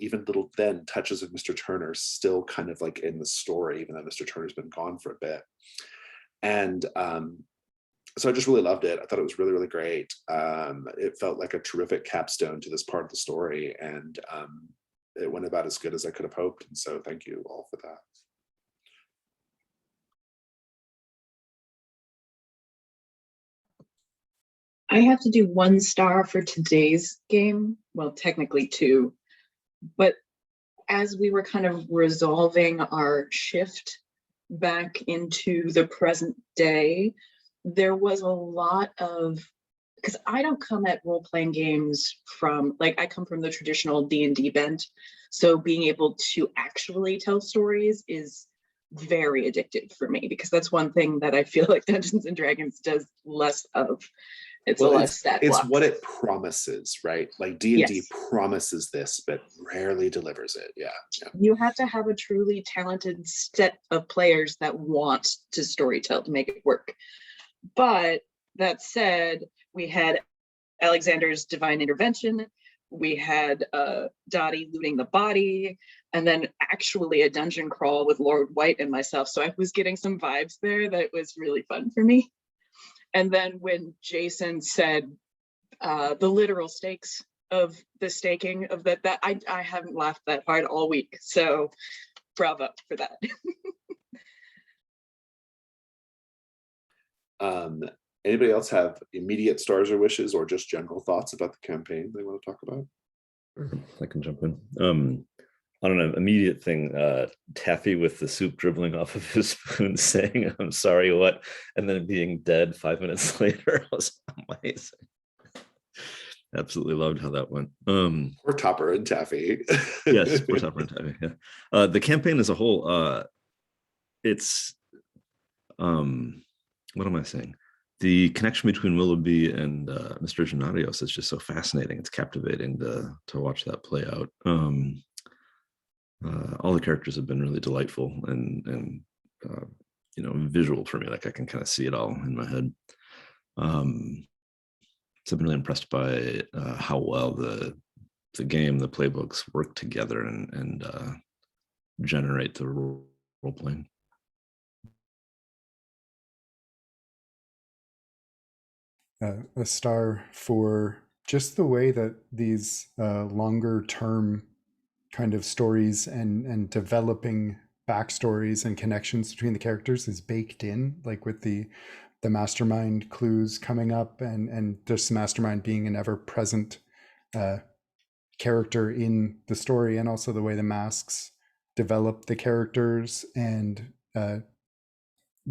then touches of Mr. Turner still kind of like in the story, even though Mr. Turner's been gone for a bit. And so I just really loved it. I thought it was really, really great. It felt like a terrific capstone to this part of the story, and it went about as good as I could have hoped. And so thank you all for that. I have to do 1 star for today's game. Well, technically 2, but as we were kind of resolving our shift back into the present day, there was a lot of, because I don't come at role-playing games from, like, I come from the traditional D&D bent, so being able to actually tell stories is very addictive for me, because that's one thing that I feel like Dungeons and Dragons does less of. It's a lot of stat blocks. It's what it promises, right? Like, D&D Yes. promises this, but rarely delivers it. Yeah. You have to have a truly talented set of players that want to storytell to make it work. But that said, we had Alexander's divine intervention. we had Dottie looting the body, and then actually a dungeon crawl with Lord White and myself. So I was getting some vibes there that was really fun for me. And then when Jason said the literal stakes of the staking of that I haven't laughed that hard all week. So bravo for that. Anybody else have immediate stars or wishes, or just general thoughts about the campaign they want to talk about? I can jump in. I don't know, immediate thing, Taffy with the soup dribbling off of his spoon saying, "I'm sorry, what?" and then being dead 5 minutes later was amazing. Absolutely loved how that went. Or Topper and Taffy. Yes, poor Topper and Taffy. Yeah. The campaign as a whole, it's what am I saying? The connection between Willoughby and Mr. Gennadios is just so fascinating. It's captivating to watch that play out. All the characters have been really delightful and visual for me. Like I can kind of see it all in my head. So I've been really impressed by how well the game, the playbooks work together and generate the role playing. A star for just the way that these longer term kind of stories and developing backstories and connections between the characters is baked in, like with the mastermind clues coming up and just the mastermind being an ever-present character in the story, and also the way the masks develop the characters and the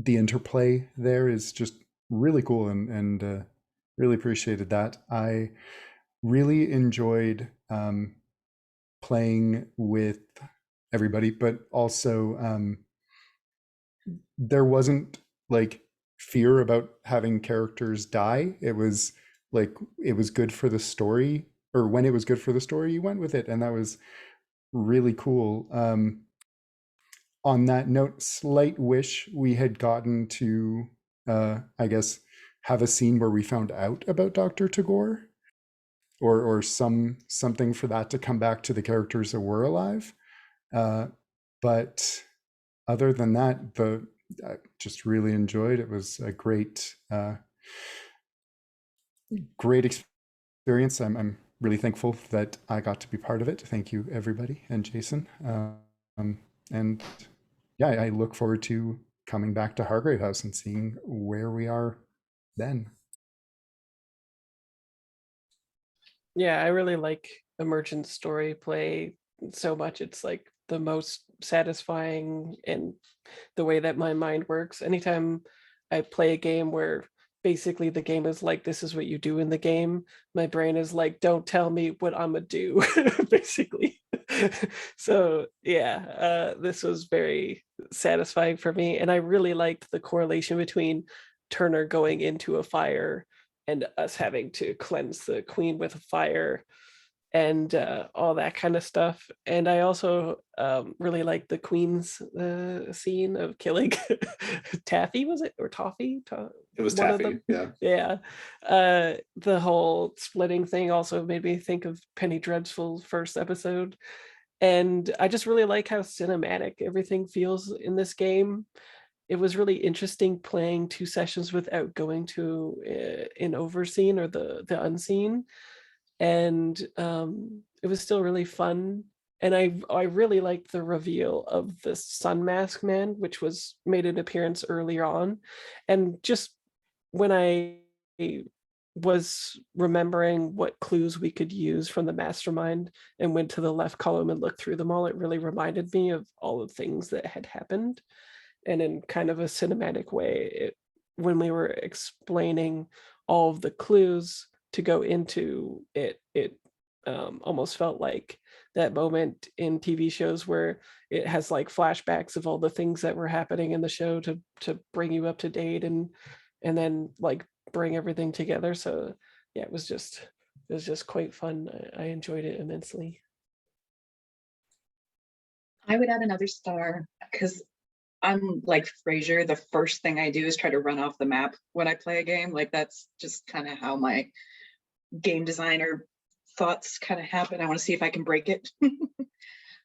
interplay there is just really cool and really appreciated that. I really enjoyed playing with everybody, but also there wasn't like fear about having characters die. It was like it was good for the story, or when it was good for the story, you went with it, and that was really cool. On that note, slight wish we had gotten to, I guess, have a scene where we found out about Dr. Tagore, or something for that to come back to the characters that were alive. But other than that, I just really enjoyed. It was a great experience. I'm really thankful that I got to be part of it. Thank you, everybody, and Jason. And yeah, I look forward to coming back to Hargrave House and seeing where we are then. Yeah, I really like emergent story play so much. It's like the most satisfying in the way that my mind works. Anytime I play a game where basically the game is like, this is what you do in the game, my brain is like, don't tell me what I'm gonna do, basically. So yeah, this was very satisfying for me. And I really liked the correlation between Turner going into a fire and us having to cleanse the queen with a fire and all that kind of stuff. And I also really like the queen's scene of killing Taffy, was it, or Toffee? It was One of Taffy, them. yeah. Yeah. The whole splitting thing also made me think of Penny Dreadful's first episode. And I just really like how cinematic everything feels in this game. It was really interesting playing 2 sessions without going to an overseen or the unseen, and it was still really fun. And I really liked the reveal of the Sun Mask Man, which was made an appearance earlier on. And just when I was remembering what clues we could use from the mastermind and went to the left column and looked through them all, it really reminded me of all the things that had happened. And in kind of a cinematic way, when we were explaining all of the clues to go into it, it almost felt like that moment in TV shows where it has like flashbacks of all the things that were happening in the show to bring you up to date and then like bring everything together. So yeah, it was just quite fun. I enjoyed it immensely. I would add another star because I'm like Frasier. The first thing I do is try to run off the map when I play a game. Like that's just kind of how my game designer thoughts kind of happen. I want to see if I can break it.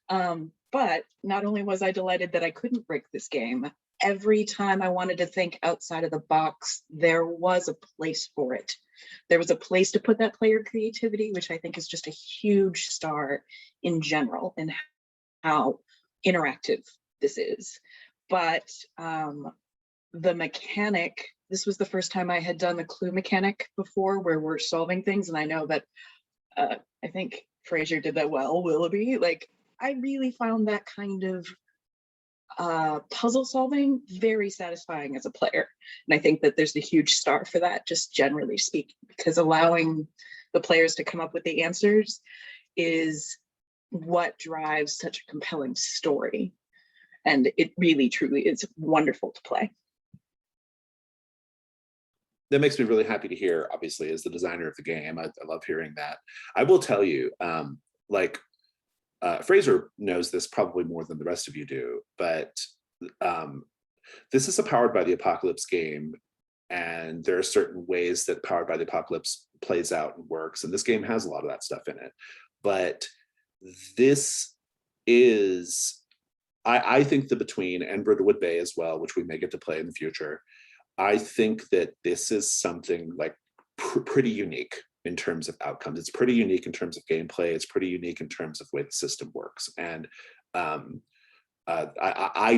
But not only was I delighted that I couldn't break this game, every time I wanted to think outside of the box, there was a place for it. There was a place to put that player creativity, which I think is just a huge star in general in how interactive this is. But the mechanic, this was the first time I had done the clue mechanic before, where we're solving things. And I know that I think Fraser did that well, Willoughby. Like, I really found that kind of puzzle solving very satisfying as a player. And I think that there's a huge star for that, just generally speaking, because allowing the players to come up with the answers is what drives such a compelling story. And it really, truly is wonderful to play. That makes me really happy to hear, obviously, as the designer of the game. I love hearing that. I will tell you, Fraser knows this probably more than the rest of you do, but this is a Powered by the Apocalypse game, and there are certain ways that Powered by the Apocalypse plays out and works, and this game has a lot of that stuff in it. But this is, I think, the Between, and Brindlewood Bay as well, which we may get to play in the future. I think that this is something like pretty unique in terms of outcomes. It's pretty unique in terms of gameplay. It's pretty unique in terms of the way the system works. And I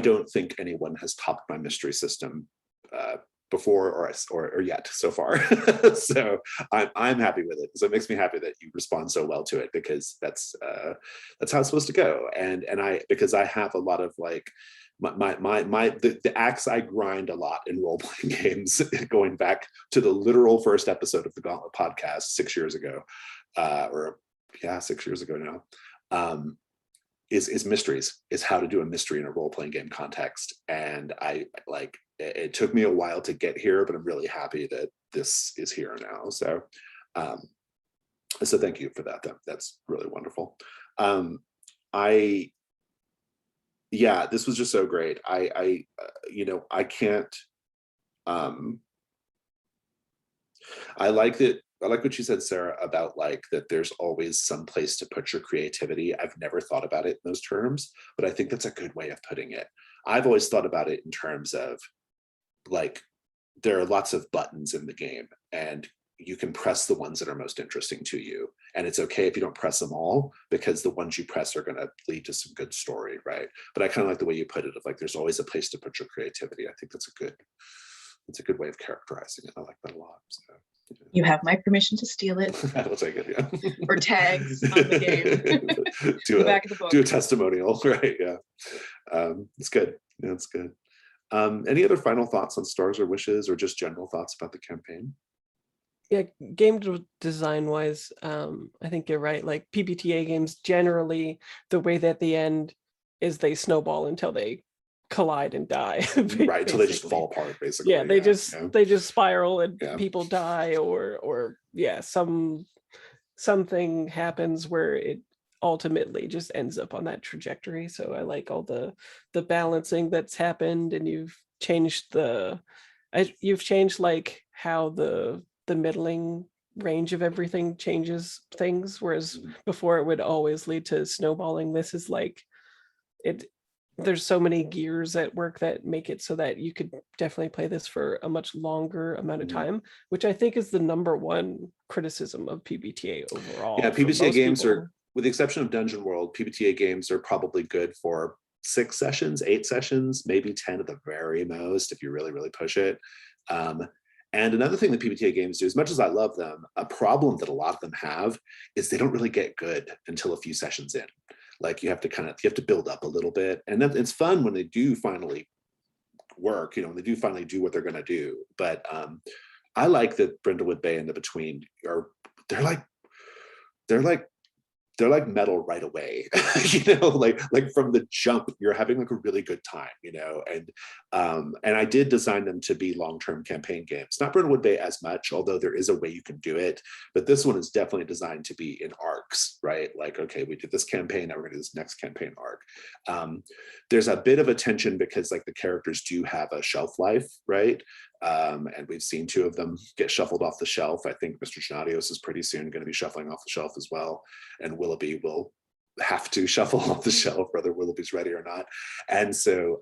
don't think anyone has topped my mystery system before or yet so far. So I'm happy with it. So it makes me happy that you respond so well to it, because that's how it's supposed to go. And because I have a lot of like the axe I grind a lot in role-playing games, going back to the literal first episode of the Gauntlet podcast 6 years ago, 6 years ago now, is mysteries, is how to do a mystery in a role-playing game context. And it took me a while to get here, but I'm really happy that this is here now. So thank you for that. That's really wonderful. This was just so great. I can't. I like that. I like what you said, Sarah, about like that there's always some place to put your creativity. I've never thought about it in those terms, but I think that's a good way of putting it. I've always thought about it in terms of like, there are lots of buttons in the game, and you can press the ones that are most interesting to you. And it's okay if you don't press them all, because the ones you press are going to lead to some good story, right? But I kind of like the way you put it, of like, there's always a place to put your creativity. I think that's a good way of characterizing it. I like that a lot. So, yeah. You have my permission to steal it. I'll take it, yeah. Or tags on the game. The back of the book. Do a testimonial, right? Yeah. It's good. Yeah, it's good. Any other final thoughts on Stars or Wishes, or just general thoughts about the campaign? Yeah, game design wise, I think you're right. Like PBTA games, generally, the way that the end is they snowball until they collide and die. Right, until they just fall apart, basically. Yeah, they just spiral and people die, or something happens where it ultimately just ends up on that trajectory. So I like all the balancing that's happened, and you've changed like how the middling range of everything changes things, whereas before it would always lead to snowballing. This is like there's so many gears at work that make it so that you could definitely play this for a much longer amount of time, which I think is the number one criticism of PBTA overall. Yeah, PBTA games are, with the exception of Dungeon World, PBTA games are probably good for 6 sessions, 8 sessions, maybe 10 at the very most, if you really, really push it. And another thing that PBTA games do, as much as I love them, a problem that a lot of them have is they don't really get good until a few sessions in. Like you have to build up a little bit, and then it's fun when they do finally work, when they do finally do what they're going to do. But I like that Brindlewood Bay and the Between they're like metal right away. like from the jump, you're having like a really good time, and I did design them to be long-term campaign games. Not Brindlewood Bay as much, although there is a way you can do it, but this one is definitely designed to be in arcs, right? Like, okay, we did this campaign, now we're gonna do this next campaign arc. There's a bit of a tension because like the characters do have a shelf life, right? And we've seen 2 of them get shuffled off the shelf. I think Mr. Gennadios is pretty soon going to be shuffling off the shelf as well. And Willoughby will have to shuffle off the shelf, whether Willoughby's ready or not. And so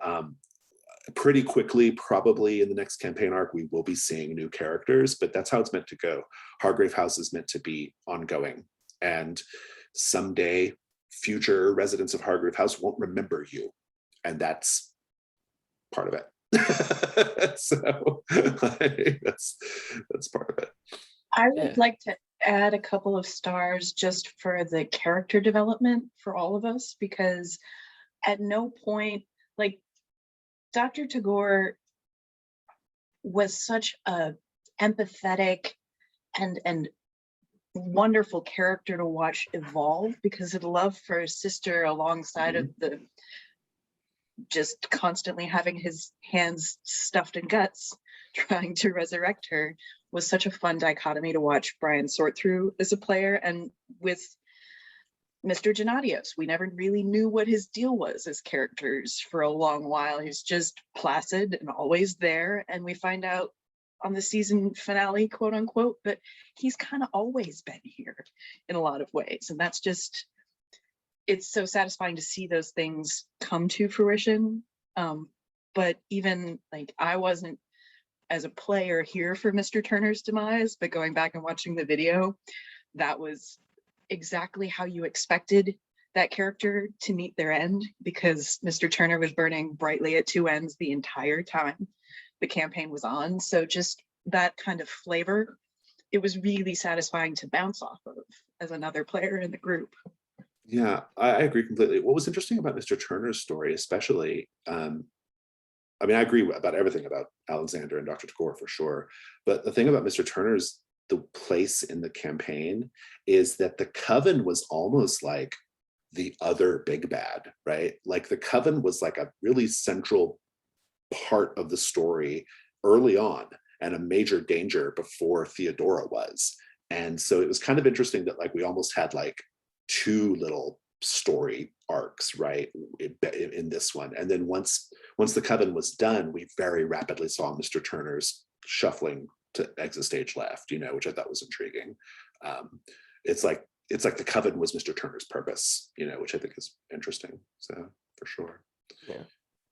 pretty quickly, probably in the next campaign arc, we will be seeing new characters, but that's how it's meant to go. Hargrave House is meant to be ongoing. And someday, future residents of Hargrave House won't remember you. And that's part of it. So that's part of it. I would like to add a couple of stars just for the character development for all of us, because at no point, like, Dr. Tagore was such a empathetic and wonderful character to watch evolve, because of the love for his sister alongside of the just constantly having his hands stuffed in guts trying to resurrect her was such a fun dichotomy to watch Brian sort through as a player. And with Mr. Gennadios, we never really knew what his deal was as characters for a long while. He's just placid and always there, and we find out on the season finale, quote unquote, but he's kind of always been here in a lot of ways. And that's just, it's so satisfying to see those things come to fruition. But even like, I wasn't as a player here for Mr. Turner's demise, but going back and watching the video, that was exactly how you expected that character to meet their end, because Mr. Turner was burning brightly at 2 ends the entire time the campaign was on. So just that kind of flavor, it was really satisfying to bounce off of as another player in the group. Yeah, I agree completely. What was interesting about Mr. Turner's story, especially, I mean, I agree about everything about Alexander and Dr. Tagore for sure. But the thing about Mr. Turner's, the place in the campaign, is that the Coven was almost like the other big bad, right? Like the Coven was like a really central part of the story early on and a major danger before Theodora was. And so it was kind of interesting that like we almost had like 2 little story arcs, right, in this one. And then once the Coven was done, we very rapidly saw Mr. Turner's shuffling to exit stage left, you know, which I thought was intriguing. It's like the Coven was Mr. Turner's purpose, you know, which I think is interesting. So for sure. Yeah.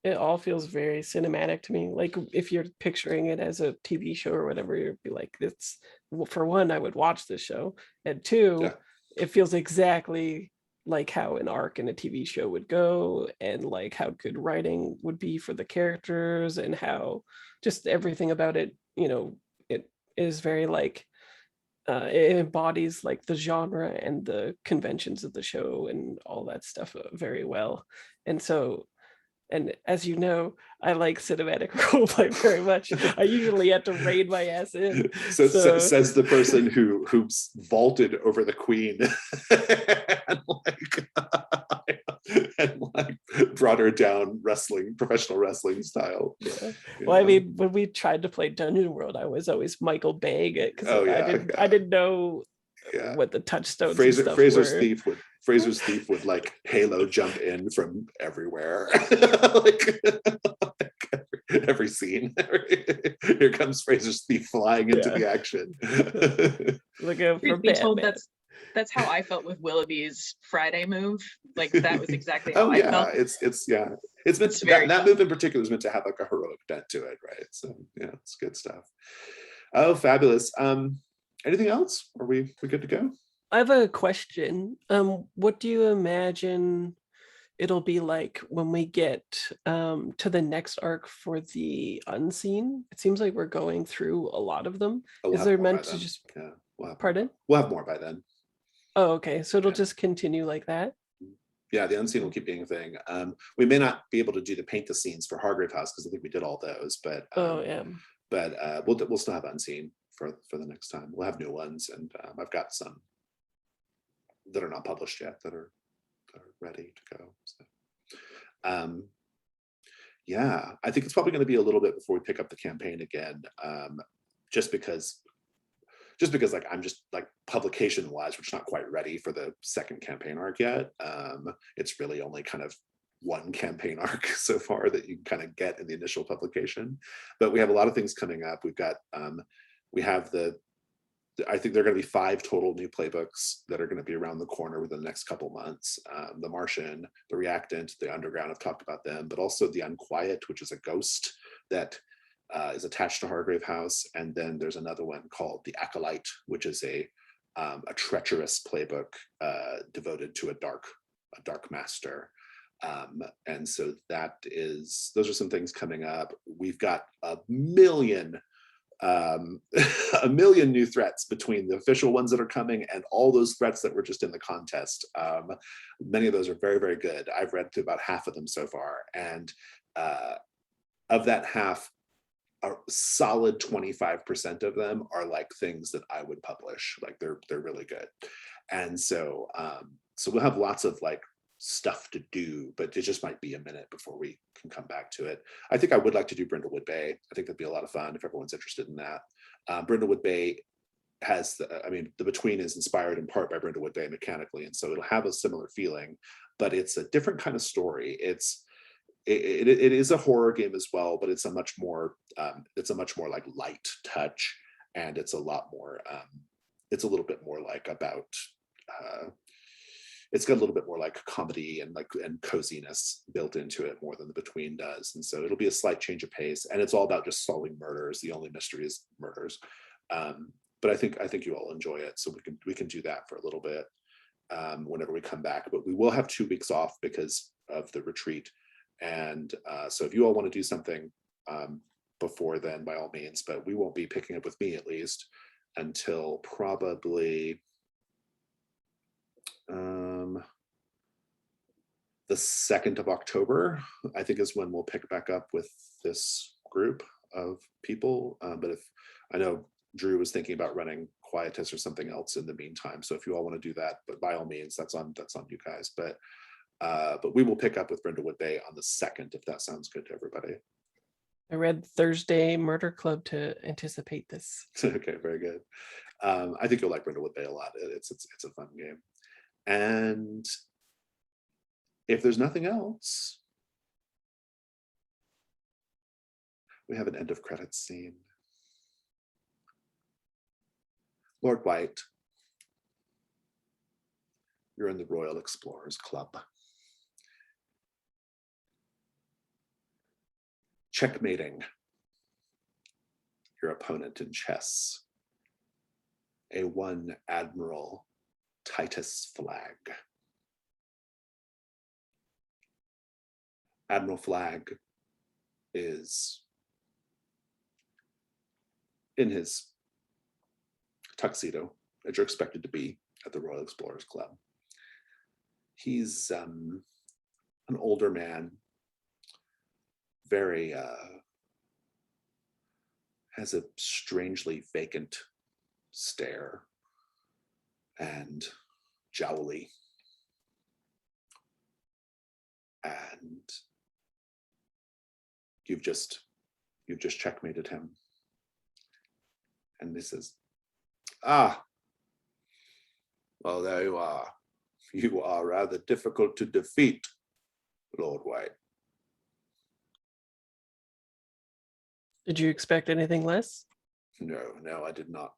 It all feels very cinematic to me. Like if you're picturing it as a TV show or whatever, you'd be like, it's, well, for one, I would watch this show. And 2, it feels exactly like how an arc in a TV show would go, and like how good writing would be for the characters, and how just everything about it, you know, it is very like, it embodies like the genre and the conventions of the show and all that stuff very well. And so, and as you know, I like cinematic roleplay very much. I usually have to raid my ass in. So says the person who's vaulted over the queen and like brought her down professional wrestling style. Yeah. Well, I mean, when we tried to play Dungeon World, I was always Michael Bay because I didn't know what the touchstones Fraser's thief would like Halo jump in from everywhere. like every scene. Here comes Fraser's thief flying into the action. Looking for be told that's how I felt with Willoughby's Friday move. Like that was exactly how I felt. It's meant to, that move in particular is meant to have like a heroic bent to it, right? So yeah, it's good stuff. Oh, fabulous. Anything else? Are we good to go? I have a question. What do you imagine it'll be like when we get to the next arc for the Unseen? It seems like we're going through a lot of them. Is there meant to just pardon? We'll have more by then. Oh, okay. So it'll just continue like that? Yeah, the Unseen will keep being a thing. We may not be able to do the paint the scenes for Hargrave House because I think we did all those, but we'll still have Unseen for the next time. We'll have new ones, and I've got some that are not published yet that are ready to go. So, yeah, I think it's probably going to be a little bit before we pick up the campaign again, just because like I'm just like publication wise, we're just not quite ready for the second campaign arc yet. It's really only kind of one campaign arc so far that you can kind of get in the initial publication. But we have a lot of things coming up. We've got, we have I think there are going to be 5 total new playbooks that are going to be around the corner within the next couple months. The Martian, the Reactant, the Underground, I've talked about them, but also the Unquiet, which is a ghost that is attached to Hargrave House. And then there's another one called the Acolyte, which is a treacherous playbook devoted to a dark master. And so those are some things coming up. We've got a million new threats between the official ones that are coming and all those threats that were just in the contest. Many of those are very, very good. I've read through about half of them so far. And of that half, a solid 25% of them are like things that I would publish. Like they're really good. And so we'll have lots of like stuff to do, but it just might be a minute before we can come back to it. I think I would like to do Brindlewood Bay. I think that'd be a lot of fun if everyone's interested in that. Brindlewood Bay has the Between is inspired in part by Brindlewood Bay mechanically, and so it'll have a similar feeling, but it's a different kind of story. It is a horror game as well, but it's a much more like light touch, and it's a lot more it's a little bit more like about it's got a little bit more like comedy and coziness built into it more than the Between does. And so it'll be a slight change of pace, and it's all about just solving murders. The only mystery is murders. But I think you all enjoy it, so we can do that for a little bit whenever we come back. But we will have 2 weeks off because of the retreat. And so if you all want to do something before then, by all means, but we won't be picking up with me at least until probably the 2nd of October, I think, is when we'll pick back up with this group of people. But if I know Drew was thinking about running Quietus or something else in the meantime, so if you all want to do that, but by all means, that's on you guys. But we will pick up with Brindlewood Bay on the 2nd, if that sounds good to everybody. I read Thursday Murder Club to anticipate this. Okay, very good. I think you'll like Brindlewood Bay a lot. It's a fun game. And if there's nothing else, we have an end of credits scene. Lord White, you're in the Royal Explorers Club. Checkmating your opponent in chess. A 1 Admiral Titus flag. Admiral Flag is in his tuxedo, as you're expected to be at the Royal Explorers Club. He's an older man, very has a strangely vacant stare and jowly, and you've just checkmated him, and he says, well, there you are. You are rather difficult to defeat, Lord White. Did you expect anything less? No, I did not.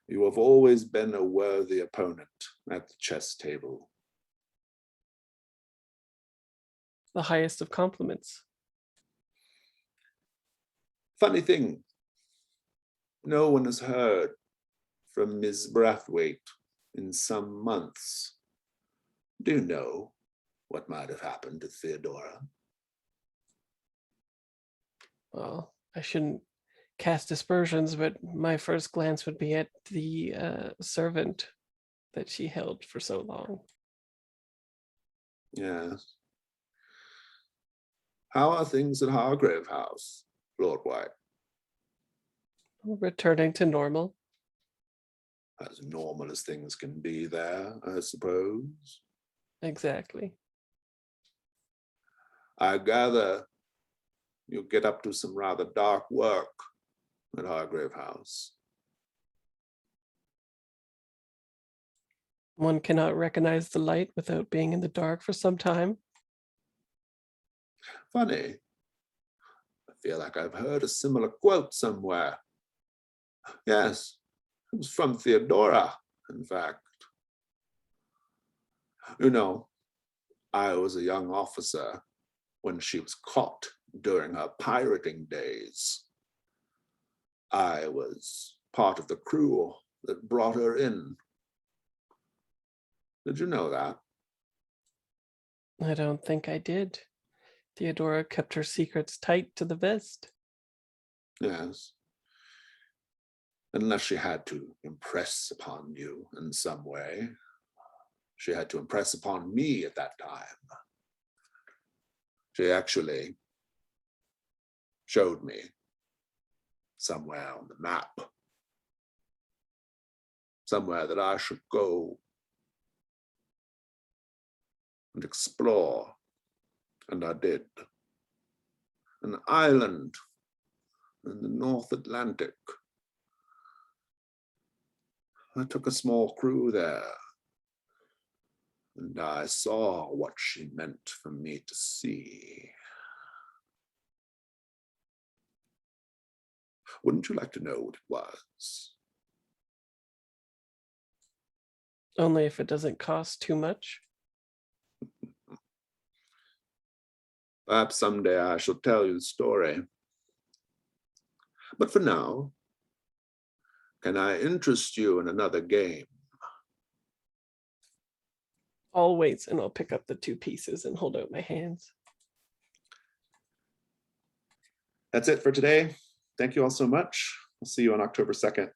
You have always been a worthy opponent at the chess table. The highest of compliments. Funny thing, no one has heard from Ms. Brathwaite in some months. Do you know what might have happened to Theodora? Well, I shouldn't cast aspersions, but my first glance would be at the servant that she held for so long. Yes. How are things at Hargrave House, Lord White? Returning to normal. As normal as things can be there, I suppose. Exactly. I gather you'll get up to some rather dark work at Hargrave House. One cannot recognize the light without being in the dark for some time. Funny. I feel like I've heard a similar quote somewhere. Yes, it was from Theodora, in fact. You know, I was a young officer when she was caught during her pirating days. I was part of the crew that brought her in. Did you know that? I don't think I did. Theodora kept her secrets tight to the vest. Yes. Unless she had to impress upon you in some way. She had to impress upon me at that time. She actually showed me somewhere on the map, somewhere that I should go and explore, and I did. An island in the North Atlantic. I took a small crew there, and I saw what she meant for me to see. Wouldn't you like to know what it was? Only if it doesn't cost too much. Perhaps someday I shall tell you the story. But for now, can I interest you in another game? Always, and I'll pick up the 2 pieces and hold out my hands. That's it for today. Thank you all so much. We'll see you on October 2nd.